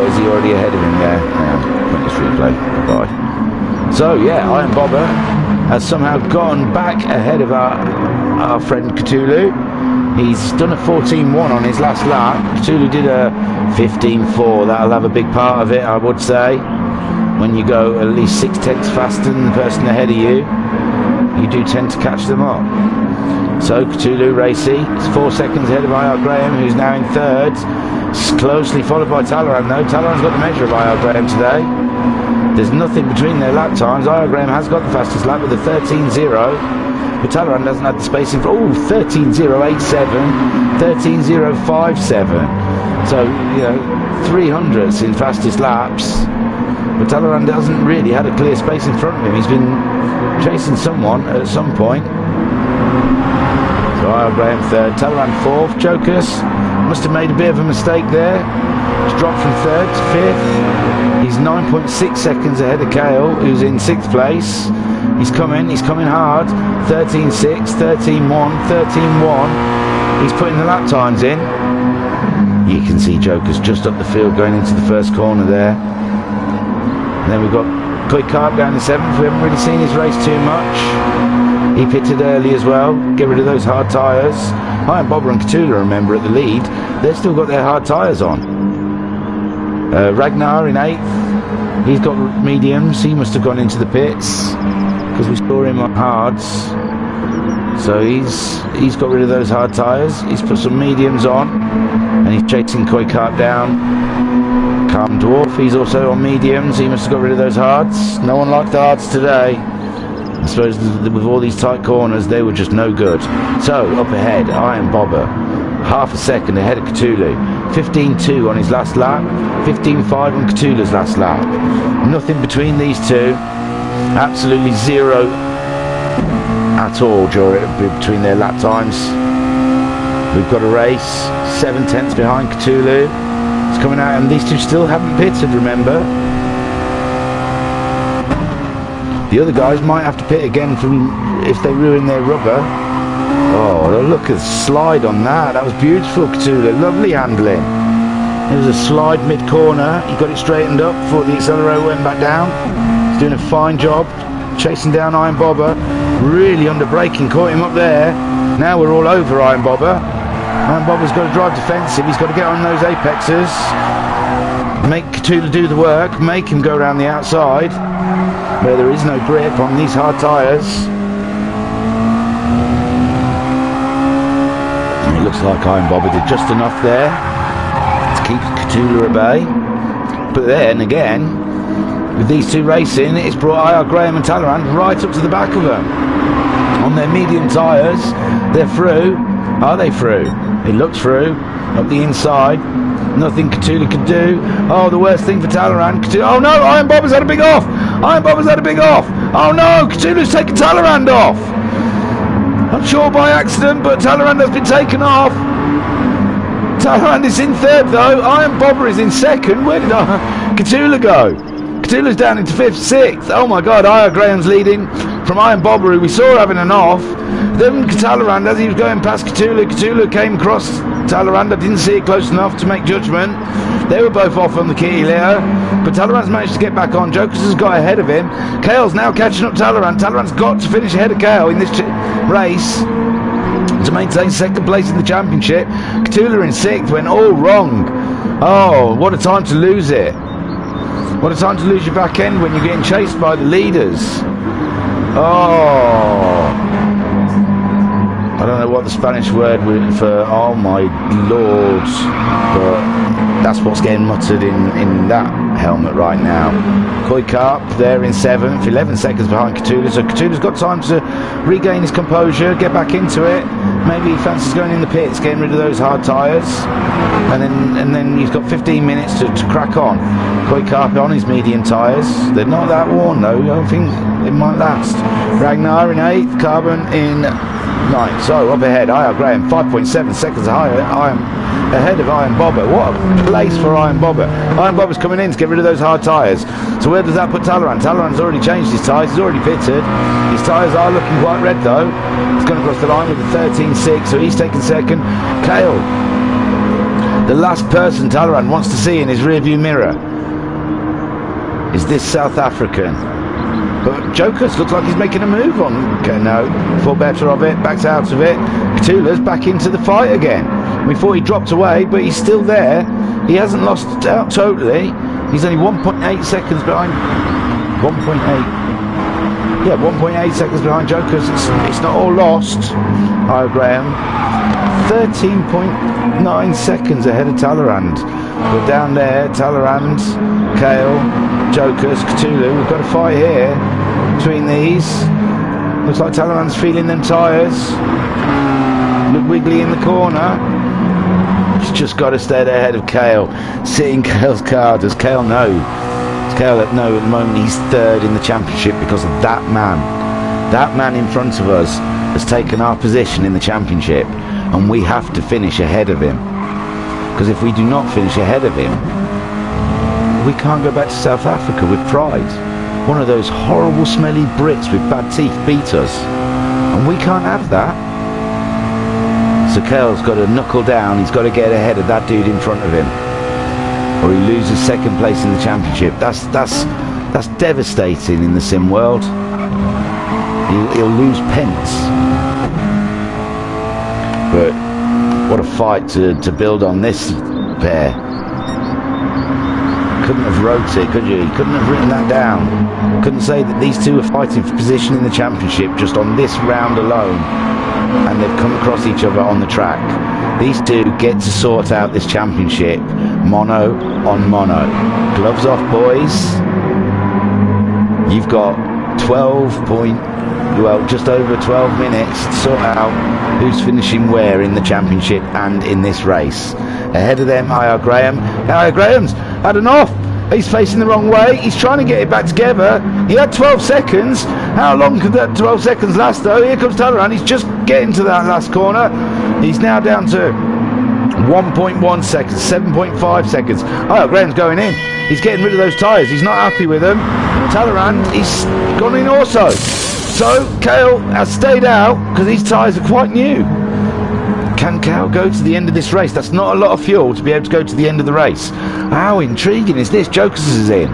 A: is he already ahead of him there? Yeah, pointless replay, goodbye. So, yeah, Iron Bobber has somehow gone back ahead of our friend Cthulhu. He's done a 14.1 on his last lap. Cthulhu did a 15.4. That'll have a big part of it, I would say. When you go at least 6/10 faster than the person ahead of you, you do tend to catch them up. So Cthulhu Racy is 4 seconds ahead of IR Graham, who's now in 3rd. Closely followed by Talleyrand though. Talleyrand's got the measure of IR Graham today. There's nothing between their lap times. IR Graham has got the fastest lap with a 13.0. But Talleyrand doesn't have the space in front. Oh, 13.087, 13.057. So, you know, 300s in fastest laps. But Talleyrand hasn't really had a clear space in front of him. He's been chasing someone at some point. So IR Graham 3rd, Talleyrand 4th. Jokers must have made a bit of a mistake there. He's dropped from 3rd to 5th. He's 9.6 seconds ahead of Cale, who's in 6th place. He's coming hard. 13.6, 13.1, 13.1. He's putting the lap times in. You can see Jokers just up the field going into the first corner there. And then we've got Kuikarp down in 7th. We haven't really seen his race too much. He pitted early as well. Get rid of those hard tyres. Iron Bobber and Cthulhu, remember, at the lead. They've still got their hard tyres on. Ragnar in 8th. He's got mediums. He must have gone into the pits, because we saw him on hards. So he's got rid of those hard tyres. He's put some mediums on, and he's chasing Kuikarp down. Calm Dwarf, he's also on mediums. He must have got rid of those hards. No one liked the hards today. I suppose with all these tight corners, they were just no good. So up ahead, Iron Bobber, half a second ahead of Cthulhu. 15.2 on his last lap. 15.5 on Cthulhu's last lap. Nothing between these two. Absolutely zero at all between their lap times. We've got a race 7/10 behind Cthulhu. It's coming out, and these two still haven't pitted, remember. The other guys might have to pit again if they ruin their rubber. Oh, look at the slide on that. That was beautiful, Cthulhu. Lovely handling. It was a slide mid-corner. He got it straightened up before the accelerator went back down. He's doing a fine job chasing down Iron Bobber. Really under braking, caught him up there. Now we're all over Iron Bobber. Iron Bobber's got to drive defensive. He's got to get on those apexes. Make Cthulhu do the work. Make him go around the outside, where there is no grip on these hard tyres. It looks like Iron Bobber did just enough there to keep Cthulhu at bay. But then again, with these two racing, it's brought IR Graham and Talleyrand right up to the back of them. On their medium tyres, they're through. Are they through? It looks through. Up the inside. Nothing Cthulhu could do. Oh, the worst thing for Talleyrand. Oh no, Iron Bobber's had a big off. Iron Bobber's had a big off. Oh no, Cthulhu's taken Talleyrand off. I'm sure by accident, but Talleyrand has been taken off. Talleyrand is in 3rd though. Iron Bobber is in 2nd. Where did Cthulhu go? Cthulhu's down into 5th, 6th. Oh my god, IR Graham's leading from Iron Bobber, who we saw having an off. Then Talleyrand, as he was going past Cthulhu came across Talleyrand. I didn't see it close enough to make judgment. They were both off on the kitty litter, but Talleyrand's managed to get back on. Jokers has got ahead of him. Cale's now catching up Talleyrand. Talleyrand's got to finish ahead of Cale in this race to maintain 2nd place in the championship. Cthulhu in 6th went all wrong. Oh, what a time to lose it. What a time to lose your back end when you're getting chased by the leaders. Oh, I don't don't know what the Spanish word for oh my lords, but that's what's getting muttered in that helmet right now. Koikap there in 7th, 11 seconds behind Cthulhu, so Cthulhu's got time to regain his composure, get back into it. Maybe he fancies going in the pits, getting rid of those hard tyres, and then he's got 15 minutes to crack on. Koikap on his medium tyres, they're not that worn though, I don't think it might last. Ragnar in 8th, Carbon in 9th. So up ahead, I.R. Graham 5.7 seconds ahead of Iron Bobber. What a place for Iron Bobber. Iron Bobber's coming in to get rid of those hard tyres. So where does that put Talleyrand? Talleyrand's already changed his tyres, he's already pitted. His tyres are looking quite red though. He's going across the line with a 13.6, so he's taking second. Kale, the last person Talleyrand wants to see in his rearview mirror is this South African. But Jokers looks like he's making a move on. Okay, no, thought better of it, backs out of it. Cthulhu's back into the fight again. We thought he dropped away, but he's still there. He hasn't lost out totally. He's only 1.8 seconds behind. 1.8. Yeah, 1.8 seconds behind Jokers. It's not all lost. Hi, Graham. 13.9 seconds ahead of Talleyrand. But down there, Talleyrand, Kale, Jokers, Cthulhu. We've got a fight here between these. Looks like Talleyrand's feeling them tyres. Look wiggly in the corner. He's just got to stay ahead of Kale. Sitting Kale's car. Does Kale know? Does Kale know at the moment he's 3rd in the championship because of that man? That man in front of us has taken our position in the championship, and we have to finish ahead of him. Because if we do not finish ahead of him, we can't go back to South Africa with pride. One of those horrible smelly Brits with bad teeth beat us, and we can't have that. So Kale's got to knuckle down, he's got to get ahead of that dude in front of him, or he loses 2nd place in the championship. That's devastating in the sim world. He'll lose pence. But what a fight to build on this pair. Couldn't have wrote it, could you? Couldn't have written that down. Couldn't say that these two are fighting for position in the championship just on this round alone, and they've come across each other on the track. These two get to sort out this championship mono on mono. Gloves off, boys. You've got just over 12 minutes to sort out who's finishing where in the championship and in this race. Ahead of them, I.R. Graham. I.R. Graham's had enough. He's facing the wrong way. He's trying to get it back together. He had 12 seconds. How long could that 12 seconds last though? Here comes Talleyrand. He's just getting to that last corner. He's now down to 1.1 seconds, 7.5 seconds. I.R. Graham's going in. He's getting rid of those tyres. He's not happy with them. Talleyrand, he's gone in also. So Kale has stayed out because these tyres are quite new. Can Kale go to the end of this race? That's not a lot of fuel to be able to go to the end of the race. How intriguing is this? Jokers is in.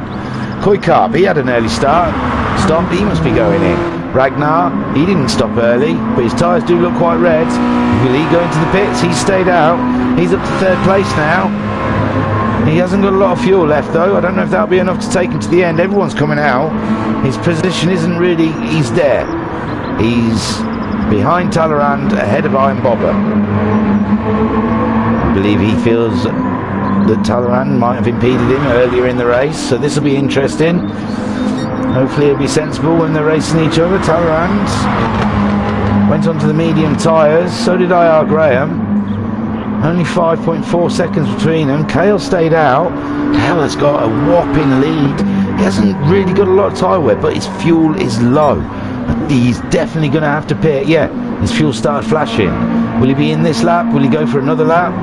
A: Koikap, he had an early stop. He must be going in. Ragnar, he didn't stop early, but his tyres do look quite red. Will he go into the pits? He's stayed out. He's up to 3rd place now. He hasn't got a lot of fuel left though. I don't know if that'll be enough to take him to the end. Everyone's coming out. His position isn't really, he's there. He's behind Talleyrand, ahead of Iron Bobber. I believe he feels that Talleyrand might have impeded him earlier in the race, so this will be interesting. Hopefully he'll be sensible when they're racing each other. Talleyrand went onto the medium tyres, so did I.R. Graham. Only 5.4 seconds between them. Kale stayed out. Kale has got a whopping lead. He hasn't really got a lot of tyre wear, but his fuel is low. He's definitely going to have to pit. Yeah, his fuel started flashing. Will he be in this lap? Will he go for another lap?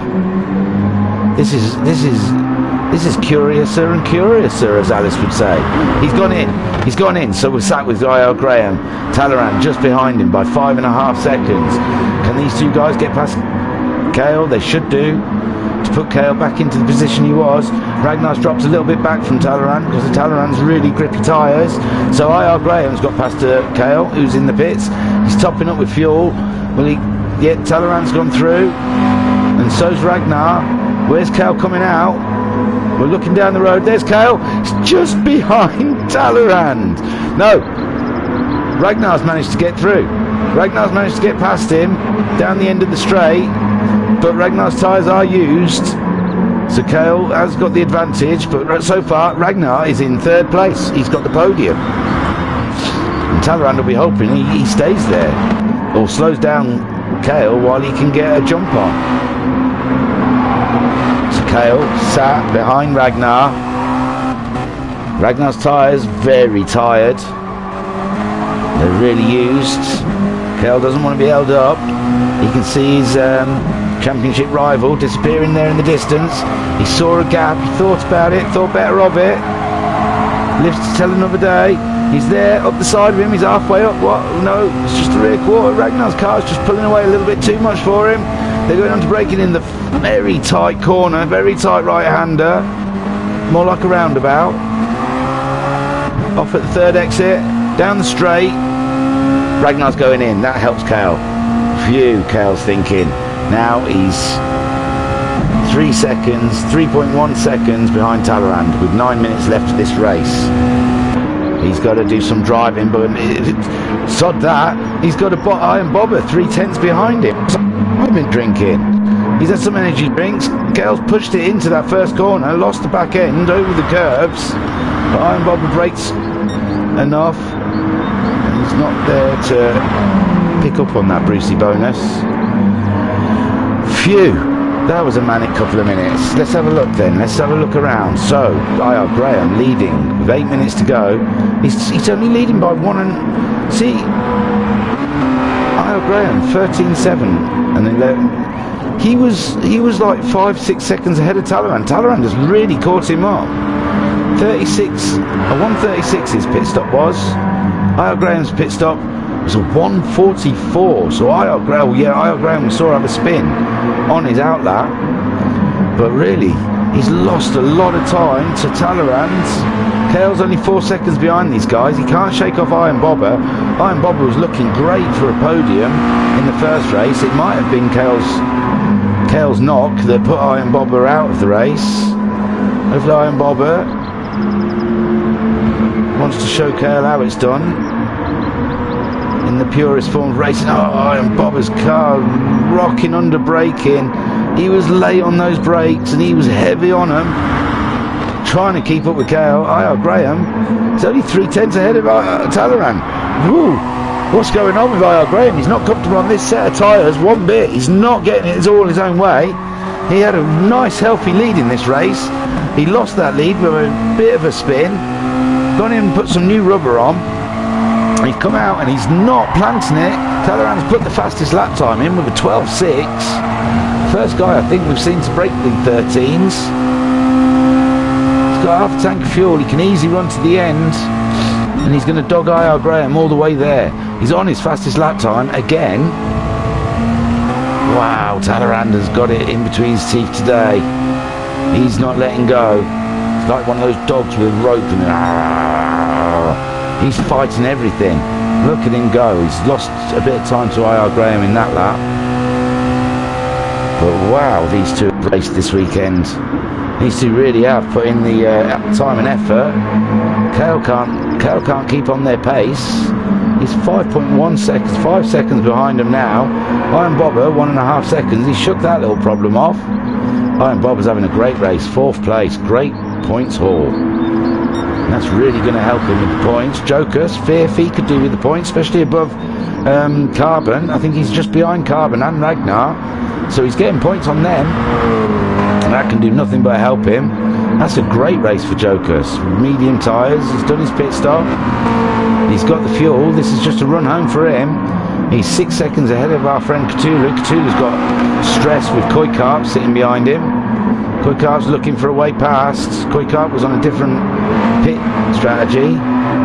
A: This is curiouser and curiouser, as Alice would say. He's gone in. He's gone in. So we're sat with I.R. Graham. Talleyrand just behind him by 5.5 seconds. Can these two guys get past Kale? They should do, to put Kale back into the position he was. Ragnar's dropped a little bit back from Talleyrand because the Talleyrand's really grippy tyres. So I.R. Graham's got past Kale, who's in the pits. He's topping up with fuel. Will he? Yeah, Talleyrand's gone through, and so's Ragnar. Where's Kale coming out? We're looking down the road. There's Kale. He's just behind Talleyrand. No, Ragnar's managed to get through. Ragnar's managed to get past him down the end of the straight, but Ragnar's tyres are used, so Cale has got the advantage. But so far Ragnar is in third place. He's got the podium, and Talleyrand will be hoping he stays there or slows down Cale while he can get a jump on. So Cale sat behind Ragnar. Ragnar's tyres very tired, they're really used. Cale doesn't want to be held up. He can see his championship rival disappearing there in the distance. He saw a gap, he thought about it, thought better of it. Lives to tell another day. He's there up the side of him, he's halfway up. What? No, it's just the rear quarter. Ragnar's car's just pulling away a little bit too much for him. They're going on to braking in the very tight corner, very tight right-hander, more like a roundabout. Off at the third exit, down the straight. Ragnar's going in, that helps Cale. Phew, Cale's thinking. Now he's 3.1 seconds behind Talleyrand with 9 minutes left of this race. He's got to do some driving, but sod that. He's got a Iron Bobber 3/10 behind him. I've been drinking. He's had some energy drinks. Cale's pushed it into that first corner, lost the back end over the curbs, but Iron Bobber brakes enough. He's not there to pick up on that Brucey bonus. Phew, that was a manic couple of minutes. Let's have a look then. Let's have a look around. So, I.R. Graham leading with 8 minutes to go. He's only leading by one and... See, I.R. Graham, 13.7 and 11. He was like 5-6 seconds ahead of Talleyrand. Talleyrand has really caught him up. 1:36 his pit stop was. I.R. Graham's pit stop was a 1:44. So I.R. Graham we saw have a spin on his outlap, but really he's lost a lot of time to Talleyrand. Cale's only 4 seconds behind these guys. He can't shake off Iron Bobber. Iron Bobber was looking great for a podium in the first race. It might have been Cale's knock that put Iron Bobber out of the race. Hopefully Iron Bobber wants to show Cale how it's done in the purest form of racing. Oh, Iron Bobber's car rocking under braking. He was late on those brakes and he was heavy on them, trying to keep up with Cale. I.R. Graham is only 3/10 ahead of Talleyrand. Woo! What's going on with I.R. Graham? He's not comfortable on this set of tyres one bit. He's not getting it all his own way. He had a nice healthy lead in this race. He lost that lead with a bit of a spin. Gone in and put some new rubber on. He's come out and he's not planting it. Talleyrand's put the fastest lap time in with a 12.6. First guy I think we've seen to break the 13s. He's got half a tank of fuel. He can easily run to the end, and he's going to dog I.R. Graham all the way there. He's on his fastest lap time again. Wow, Talleyrand has got it in between his teeth today. He's not letting go. It's like one of those dogs with a rope and he's fighting everything. Look at him go. He's lost a bit of time to I.R. Graham in that lap. But wow, these two have raced this weekend. These two really have put in the time and effort. Cale can't keep on their pace. He's 5.1 seconds, 5 seconds behind him now. Iron Bobber, 1.5 seconds. He shook that little problem off. Iron Bobber's having a great race, 4th place, great points haul. And that's really going to help him with the points. Joker's, if he could do with the points, especially above Carbon. I think he's just behind Carbon and Ragnar. So he's getting points on them. And that can do nothing but help him. That's a great race for Joker's. Medium tyres, he's done his pit stop. He's got the fuel. This is just a run home for him. He's 6 seconds ahead of our friend Cthulhu. Cthulhu's got stress with Koikarp sitting behind him. Koikarp's looking for a way past. Koikarp was on a different pit strategy.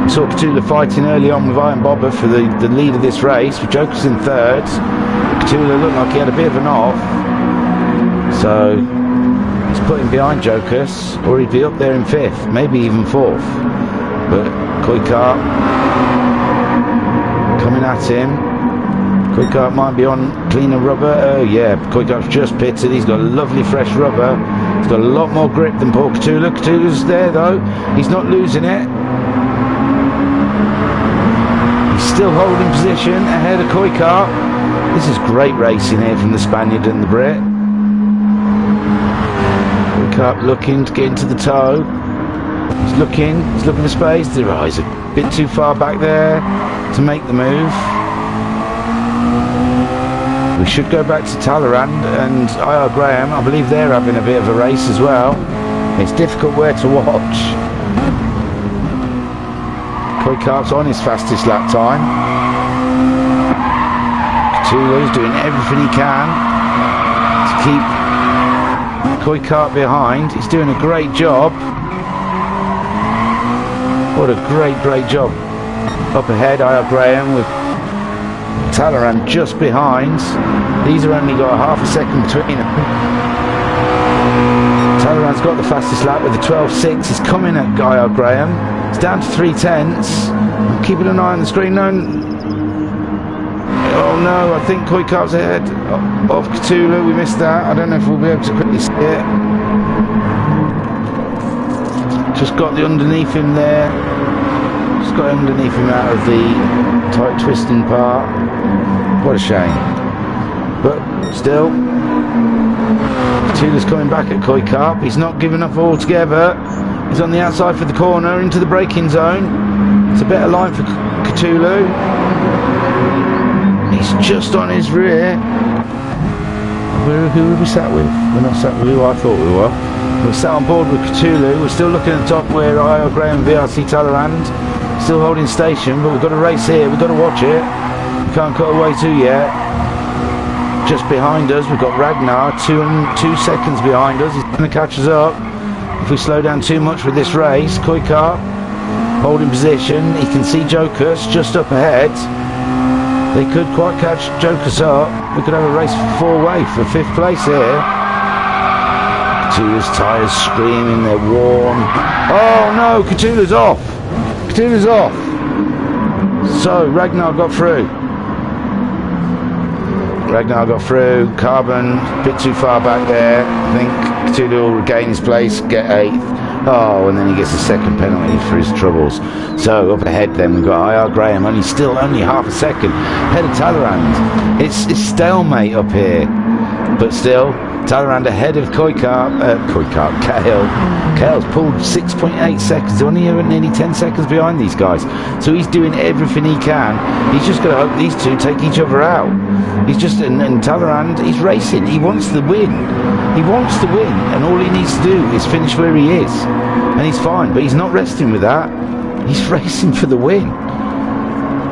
A: We saw Cthulhu fighting early on with Iron Bobber for the lead of this race. With Joker's in third. Cthulhu looked like he had a bit of an off. So he's putting behind Joker's, or he'd be up there in 5th, maybe even 4th. But Koikarp coming at him. Koikarp might be on cleaner rubber. Oh yeah, Koikarp's just pitted. He's got lovely fresh rubber. He's got a lot more grip than Paul Cthulhu. Cthulhu's there though. He's not losing it. He's still holding position ahead of Koikart. This is great racing here from the Spaniard and the Brit. Koikart looking to get into the toe. He's looking for space. He's a bit too far back there to make the move. We should go back to Talleyrand and IR Graham. I believe they're having a bit of a race as well. It's difficult where to watch. Koikart's on his fastest lap time. Cthulhu's doing everything he can to keep Koikart behind. He's doing a great job. What a great job. Up ahead, IR Graham with Talleyrand just behind. These are only got half a second between them. Talleyrand's got the fastest lap with the 12.6. He's coming at IR Graham. It's down to 3/10. I'm keeping an eye on the screen now. Oh no, I think Koikart's ahead of Cthulhu. We missed that. I don't know if we'll be able to quickly see it. Just got the underneath him there. Just got underneath him out of the tight twisting part. What a shame. But still, Cthulhu's coming back at Koikart. He's not giving up altogether. He's on the outside for the corner into the braking zone. It's a better line for Cthulhu. He's just on his rear. Who are we sat with? We're not sat with who I thought we were. We're sat on board with Cthulhu. We're still looking at the top where IR Graham and VRC Talleyrand still holding station, but we've got a race here. We've got to watch it. We can't cut away too yet. Just behind us, we've got Ragnar, 2 seconds behind us. He's going to catch us up. If we slow down too much with this race, Koikart holding position. He can see Jokus just up ahead. They could quite catch Jokus up. We could have a race four-way for 5th place here. Cthulhu's tyres screaming, they're warm. Oh no, Cthulhu's off. Cthulhu's off. So Ragnar got through. Carbon, a bit too far back there. I think Cthulhu will regain his place, get 8th. Oh, and then he gets a second penalty for his troubles. So up ahead then we've got IR Graham, only half a second ahead of Talleyrand. It's stalemate up here. But still, Talleyrand ahead of Koikart, Cale. Cale's pulled 6.8 seconds, only nearly 10 seconds behind these guys. So he's doing everything he can. He's just going to hope these two take each other out. And Talleyrand, he's racing. He wants the win. And all he needs to do is finish where he is. And he's fine, but he's not resting with that. He's racing for the win.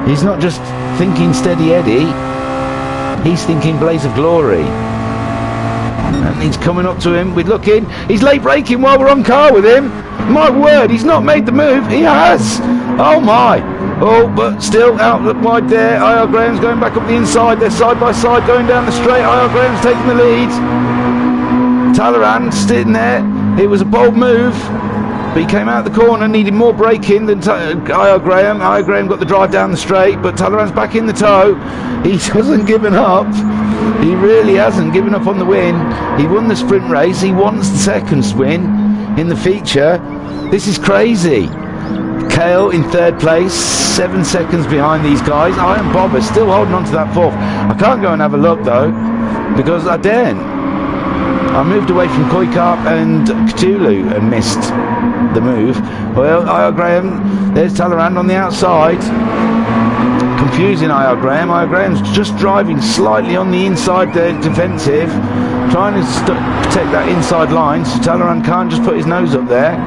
A: He's not just thinking steady Eddie. He's thinking blaze of glory. And he's coming up to him. We're looking. He's late braking while we're on car with him. My word, he's not made the move. He has. Oh my. Oh, but still out wide there. IR Graham's going back up the inside. They're side by side going down the straight. IR Graham's taking the lead. Talleyrand sitting there. It was a bold move. But he came out of the corner, needed more braking than IR Graham. IR Graham got the drive down the straight, but Talleyrand's back in the tow. He hasn't given up. He really hasn't given up on the win. He won the sprint race. He wants the second win in the feature. This is crazy. Cale in 3rd place, 7 seconds behind these guys. Iron Bob is still holding on to that 4th. I can't go and have a look though, because I daren't. I moved away from Koikart and Cthulhu and missed the move. Well, IR Graham, there's Talleyrand on the outside. Confusing IR Graham. IR Graham's just driving slightly on the inside there, defensive, trying to protect that inside line so Talleyrand can't just put his nose up there.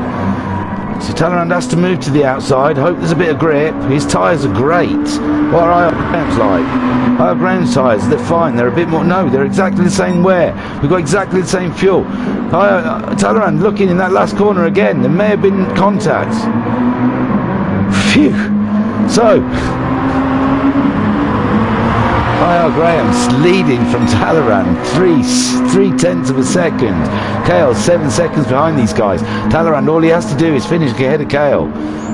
A: So Talleyrand has to move to the outside, hope there's a bit of grip. His tyres are great. What are IR Graham's like? IR Graham's tyres, they're fine, they're a bit more, no, they're exactly the same wear. We've got exactly the same fuel. Talleyrand looking in that last corner again, there may have been contact. Phew. So, IR Graham's leading from Talleyrand, 3/10 of a second. Cale 7 seconds behind these guys. Talleyrand, all he has to do is finish ahead of Cale.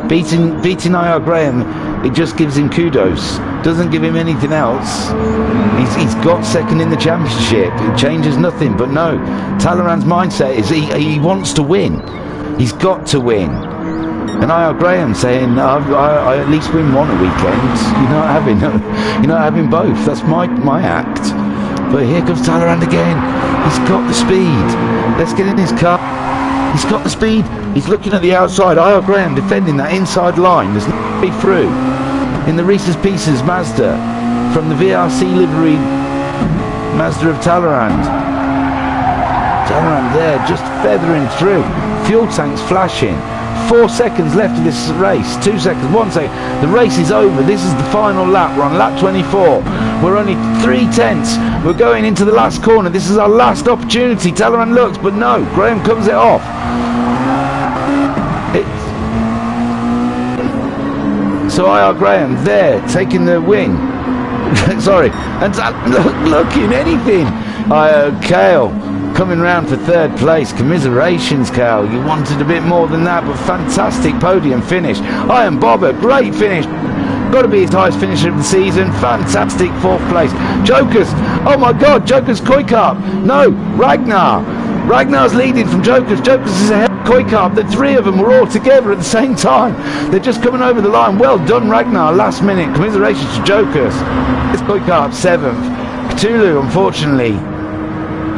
A: Beating IR Graham, it just gives him kudos. Doesn't give him anything else. He's got second in the championship. It changes nothing. But no, Talleyrand's mindset is he wants to win. He's got to win. And IR Graham saying, I at least win one a weekend. You're not having both. That's my act. But here comes Talleyrand again. He's got the speed. Let's get in his car. He's got the speed. He's looking at the outside. IR Graham defending that inside line. There's no way through. In the Reese's Pieces Mazda from the VRC livery Mazda of Talleyrand. Talleyrand there just feathering through. Fuel tanks flashing. 4 seconds left of this race. 2 seconds, 1 second. The race is over. This is the final lap. We're on lap 24. We're only 3/10. We're going into the last corner. This is our last opportunity. Talleyrand looks, but no. Graham comes it off. So IR Graham there taking the win. Sorry. And looking anything. Cale coming round for 3rd place. Commiserations, Cale. You wanted a bit more than that, but fantastic podium finish. Iron Bobber, great finish. Got to be his highest finisher of the season. Fantastic 4th place. Jokers. Oh my God, Jokers Koikarp. No, Ragnar. Ragnar's leading from Jokers. Jokers is ahead of Koikarp. The 3 of them were all together at the same time. They're just coming over the line. Well done, Ragnar. Last minute. Commiserations to Jokers. It's Koikarp 7th. Cthulhu, unfortunately,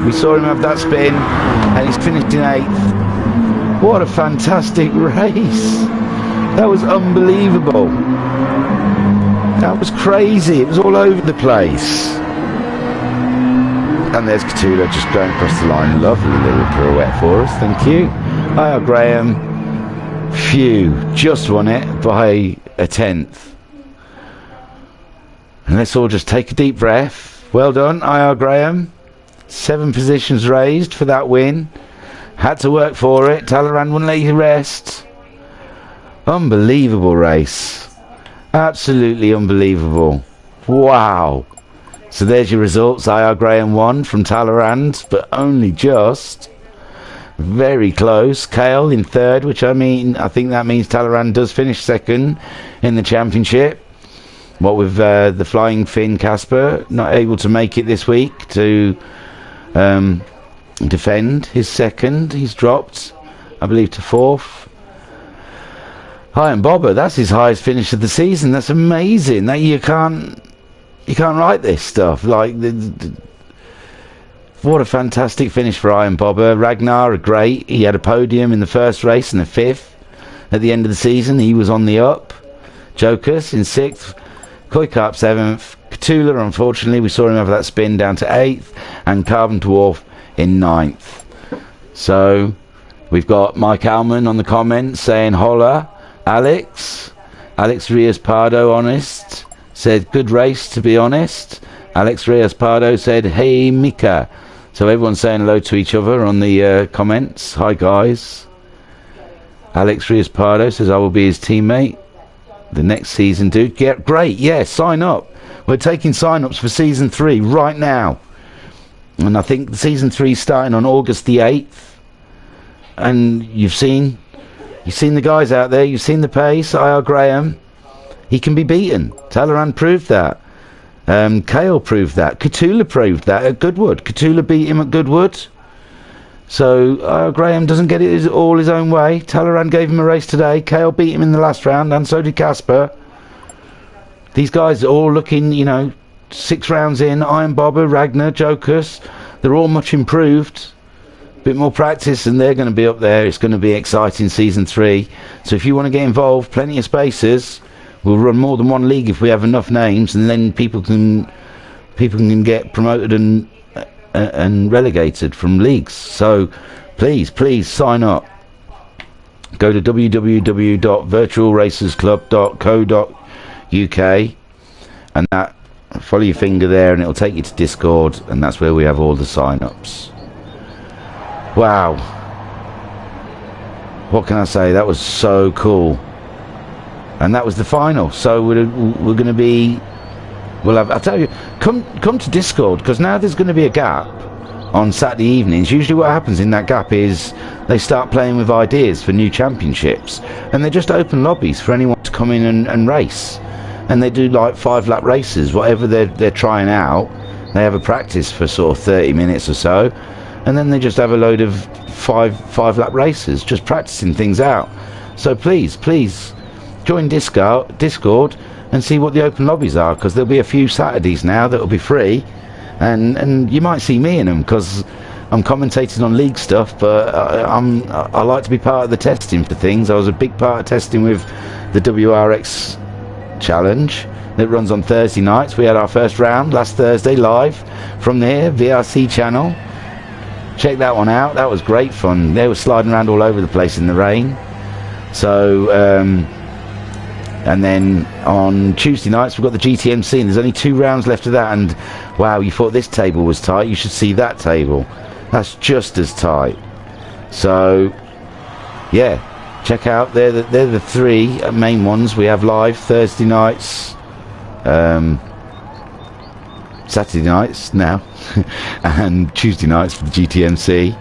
A: we saw him have that spin, and he's finished in 8th. What a fantastic race. That was unbelievable. That was crazy. It was all over the place. And there's Cthulhu just going across the line. Lovely little pirouette for us. Thank you. IR Graham. Phew. Just won it by a 10th. And let's all just take a deep breath. Well done, IR Graham. 7 positions raised for that win. Had to work for it. Talleyrand wouldn't let you rest. Unbelievable race. Absolutely unbelievable. Wow. So there's your results. IR Graham won from Talleyrand, but only just. Very close. Cale in 3rd, which I think that means Talleyrand does finish 2nd in the championship. What with the Flying Finn Casper not able to make it this week to defend his 2nd. He's dropped, I believe, to 4th. Iron Bobber, that's his highest finish of the season. That's amazing. That you can't write this stuff. Like what a fantastic finish for Iron Bobber. Ragnar, great. He had a podium in the 1st race and the 5th at the end of the season. He was on the up. Jokers in 6th. Koikarp 7th. Cthulhu, unfortunately, we saw him have that spin down to 8th, and Carbon Dwarf in 9th. So we've got Mike Alman on the comments saying holla. Alex Rios Pardo, honest, said good race, to be honest. Alex Rios Pardo said hey Mika. So everyone's saying hello to each other on the comments. Hi guys. Alex Rios Pardo says I will be his teammate the next season, dude. Get great. Yeah, sign up. We're taking sign-ups for season 3 right now, and I think season 3 is starting on August the 8th. And you've seen the guys out there. You've seen the pace. IR Graham, he can be beaten. Talleyrand proved that. Cale proved that. Cthulhu proved that at Goodwood. Cthulhu beat him at Goodwood. So Graham doesn't get it all his own way. Talleyrand gave him a race today. Cale beat him in the last round, and so did Casper. These guys are all looking, 6 rounds in. Iron Bobber, Ragnar, Jokers, they're all much improved. Bit more practice and they're going to be up there. It's going to be exciting season 3. So if you want to get involved, plenty of spaces. We'll run more than one league if we have enough names, and then people can get promoted and relegated from leagues. So please sign up. Go to www.virtualracersclub.co.uk and follow your finger there and it'll take you to Discord, and that's where we have all the sign-ups. Wow, what can I say? That was so cool. And that was the final. So we're going to be, I'll tell you, come to Discord, because now there's going to be a gap on Saturday evenings. Usually what happens in that gap is they start playing with ideas for new championships, and they just open lobbies for anyone to come in and race. And they do like 5-lap races, whatever they're trying out. They have a practice for sort of 30 minutes or so, and then they just have a load of 5-lap races, just practicing things out. So please join Discord and see what the open lobbies are, because there'll be a few Saturdays now that'll be free, and you might see me in them, because I'm commentating on league stuff, but I like to be part of the testing for things. I was a big part of testing with the WRX challenge that runs on Thursday nights. We had our first round last Thursday live from there, VRC channel. Check that one out. That was great fun. They were sliding around all over the place in the rain. So and then on Tuesday nights we've got the GTMC, and there's only 2 rounds left of that, and wow, you thought this table was tight, you should see that table. That's just as tight. So yeah, check out, they're the 3 main ones we have live: Thursday nights, Saturday nights now, and Tuesday nights for the GTMC,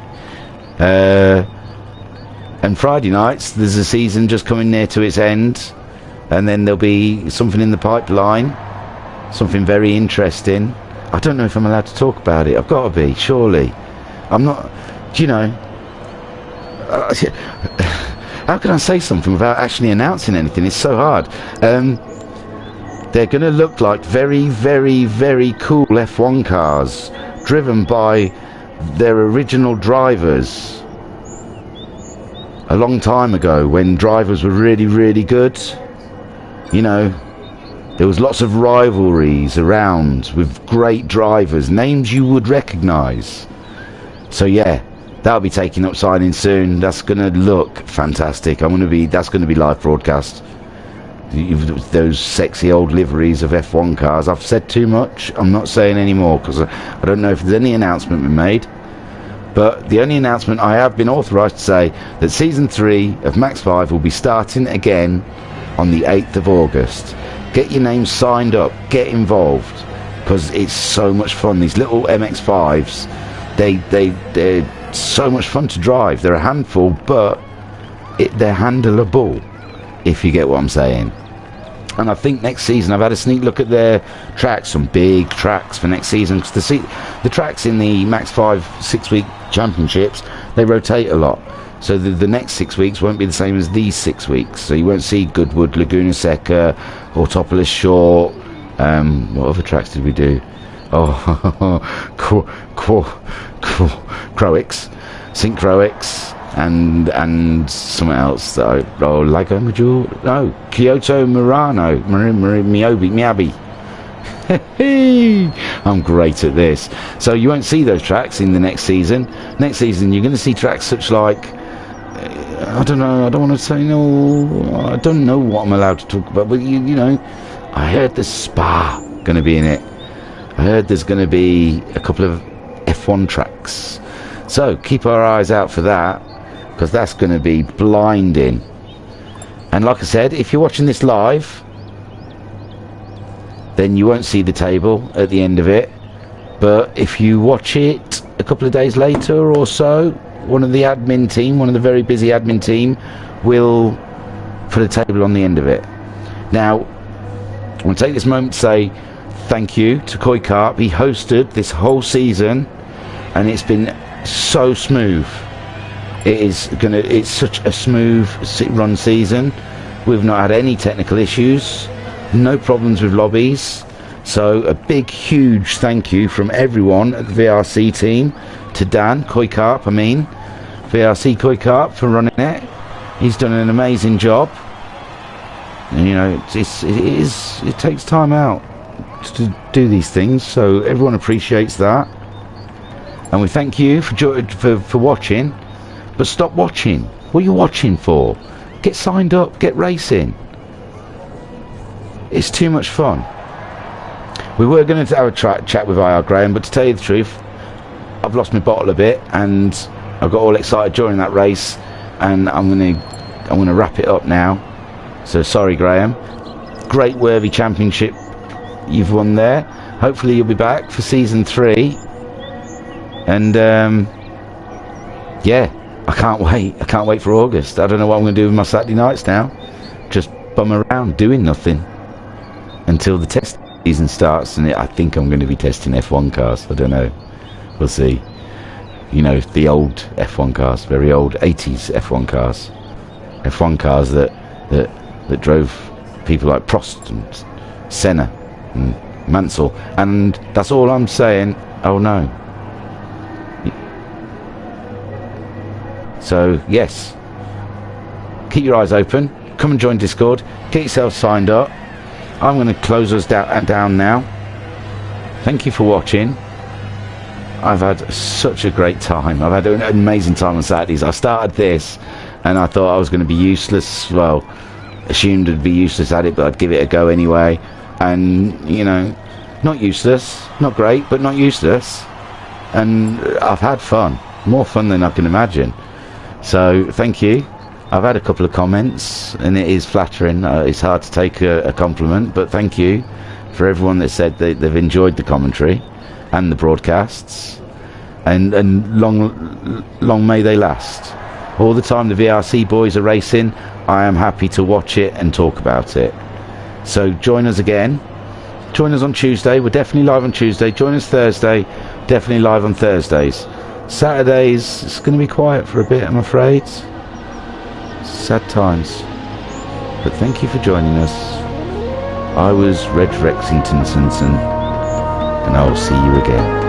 A: and Friday nights there's a season just coming near to its end, and then there'll be something in the pipeline, something very interesting. I don't know if I'm allowed to talk about it. I've got to be, surely. I'm not, you know, how can I say something without actually announcing anything? It's so hard. They're going to look like very, very, very cool F1 cars, driven by their original drivers a long time ago, when drivers were really, really good. You know, there was lots of rivalries around with great drivers, names you would recognise. So yeah, that'll be taking up signing soon. That's going to look fantastic. That's going to be live broadcast. Those sexy old liveries of F1 cars. I've said too much. I'm not saying any more, because I don't know if there's any announcement been made. But the only announcement I have been authorised to say, that season 3 of MaX5 will be starting again on the 8th of August. Get your name signed up, get involved, because it's so much fun. These little MX5s, they're so much fun to drive. They're a handful, but they're handleable, if you get what I'm saying. And I think next season, I've had a sneak look at their tracks, some big tracks for next season, because the tracks in the MaX5 6-week championships, they rotate a lot. So the next 6 weeks won't be the same as these 6 weeks. So you won't see Goodwood, Laguna Seca, Autopolis Short. What other tracks did we do? Oh, Croix, St. Croix, and something else that Lago Major, no, Kyoto Murano, Miyabi. I'm great at this. So you won't see those tracks in the next season. Next season you're going to see tracks such like, I don't know, I don't want to say no, I don't know what I'm allowed to talk about, but you know, I heard there's Spa going to be in it. I heard there's going to be a couple of F1 tracks. So keep our eyes out for that, because that's going to be blinding. And like I said, if you're watching this live, then you won't see the table at the end of it. But if you watch it a couple of days later or so, one of the admin team, one of the very busy admin team, will put a table on the end of it. Now, I want to take this moment to say thank you to Koi Carp. He hosted this whole season, and it's been so smooth. It's such a smooth run season. We've not had any technical issues, no problems with lobbies. So a big, huge thank you from everyone at the VRC team to Dan Koi Carp, VRC Koi Carp, for running it. He's done an amazing job. And, you know, it takes time out to do these things, so everyone appreciates that. And we thank you for watching. But stop watching. What are you watching for? Get signed up, get racing. It's too much fun. We were going to have a chat with IR Graham, but to tell you the truth, I've lost my bottle a bit, and I got all excited during that race, and I'm gonna wrap it up now. So sorry, Graham. Great worthy championship you've won there. Hopefully you'll be back for season 3. And yeah, I can't wait for August. I don't know what I'm going to do with my Saturday nights now. Just bum around doing nothing until the test season starts, and I think I'm going to be testing F1 cars. I don't know, we'll see. You know, the old F1 cars, very old 80s F1 cars. F1 cars that drove people like Prost and Senna and Mansell, and that's all I'm saying. Oh no. So yes, keep your eyes open, come and join Discord, get yourself signed up. I'm going to close us down now. Thank you for watching. I've had such a great time. I've had an amazing time on Saturdays. I started this and I thought I was going to be useless. Well, assumed I'd be useless at it, but I'd give it a go anyway. And, you know, not useless, not great, but not useless. And I've had fun, more fun than I can imagine. So thank you. I've had a couple of comments and it is flattering. It's hard to take a compliment, but thank you for everyone that said they've enjoyed the commentary and the broadcasts, and long may they last. All the time the VRC boys are racing, I am happy to watch it and talk about it. So join us again. Join us on Tuesday. We're definitely live on Tuesday. Join us Thursday. Definitely live on Thursdays. Saturdays, it's going to be quiet for a bit, I'm afraid. Sad times. But thank you for joining us. I was Reg Rexington Simpson, and I will see you again.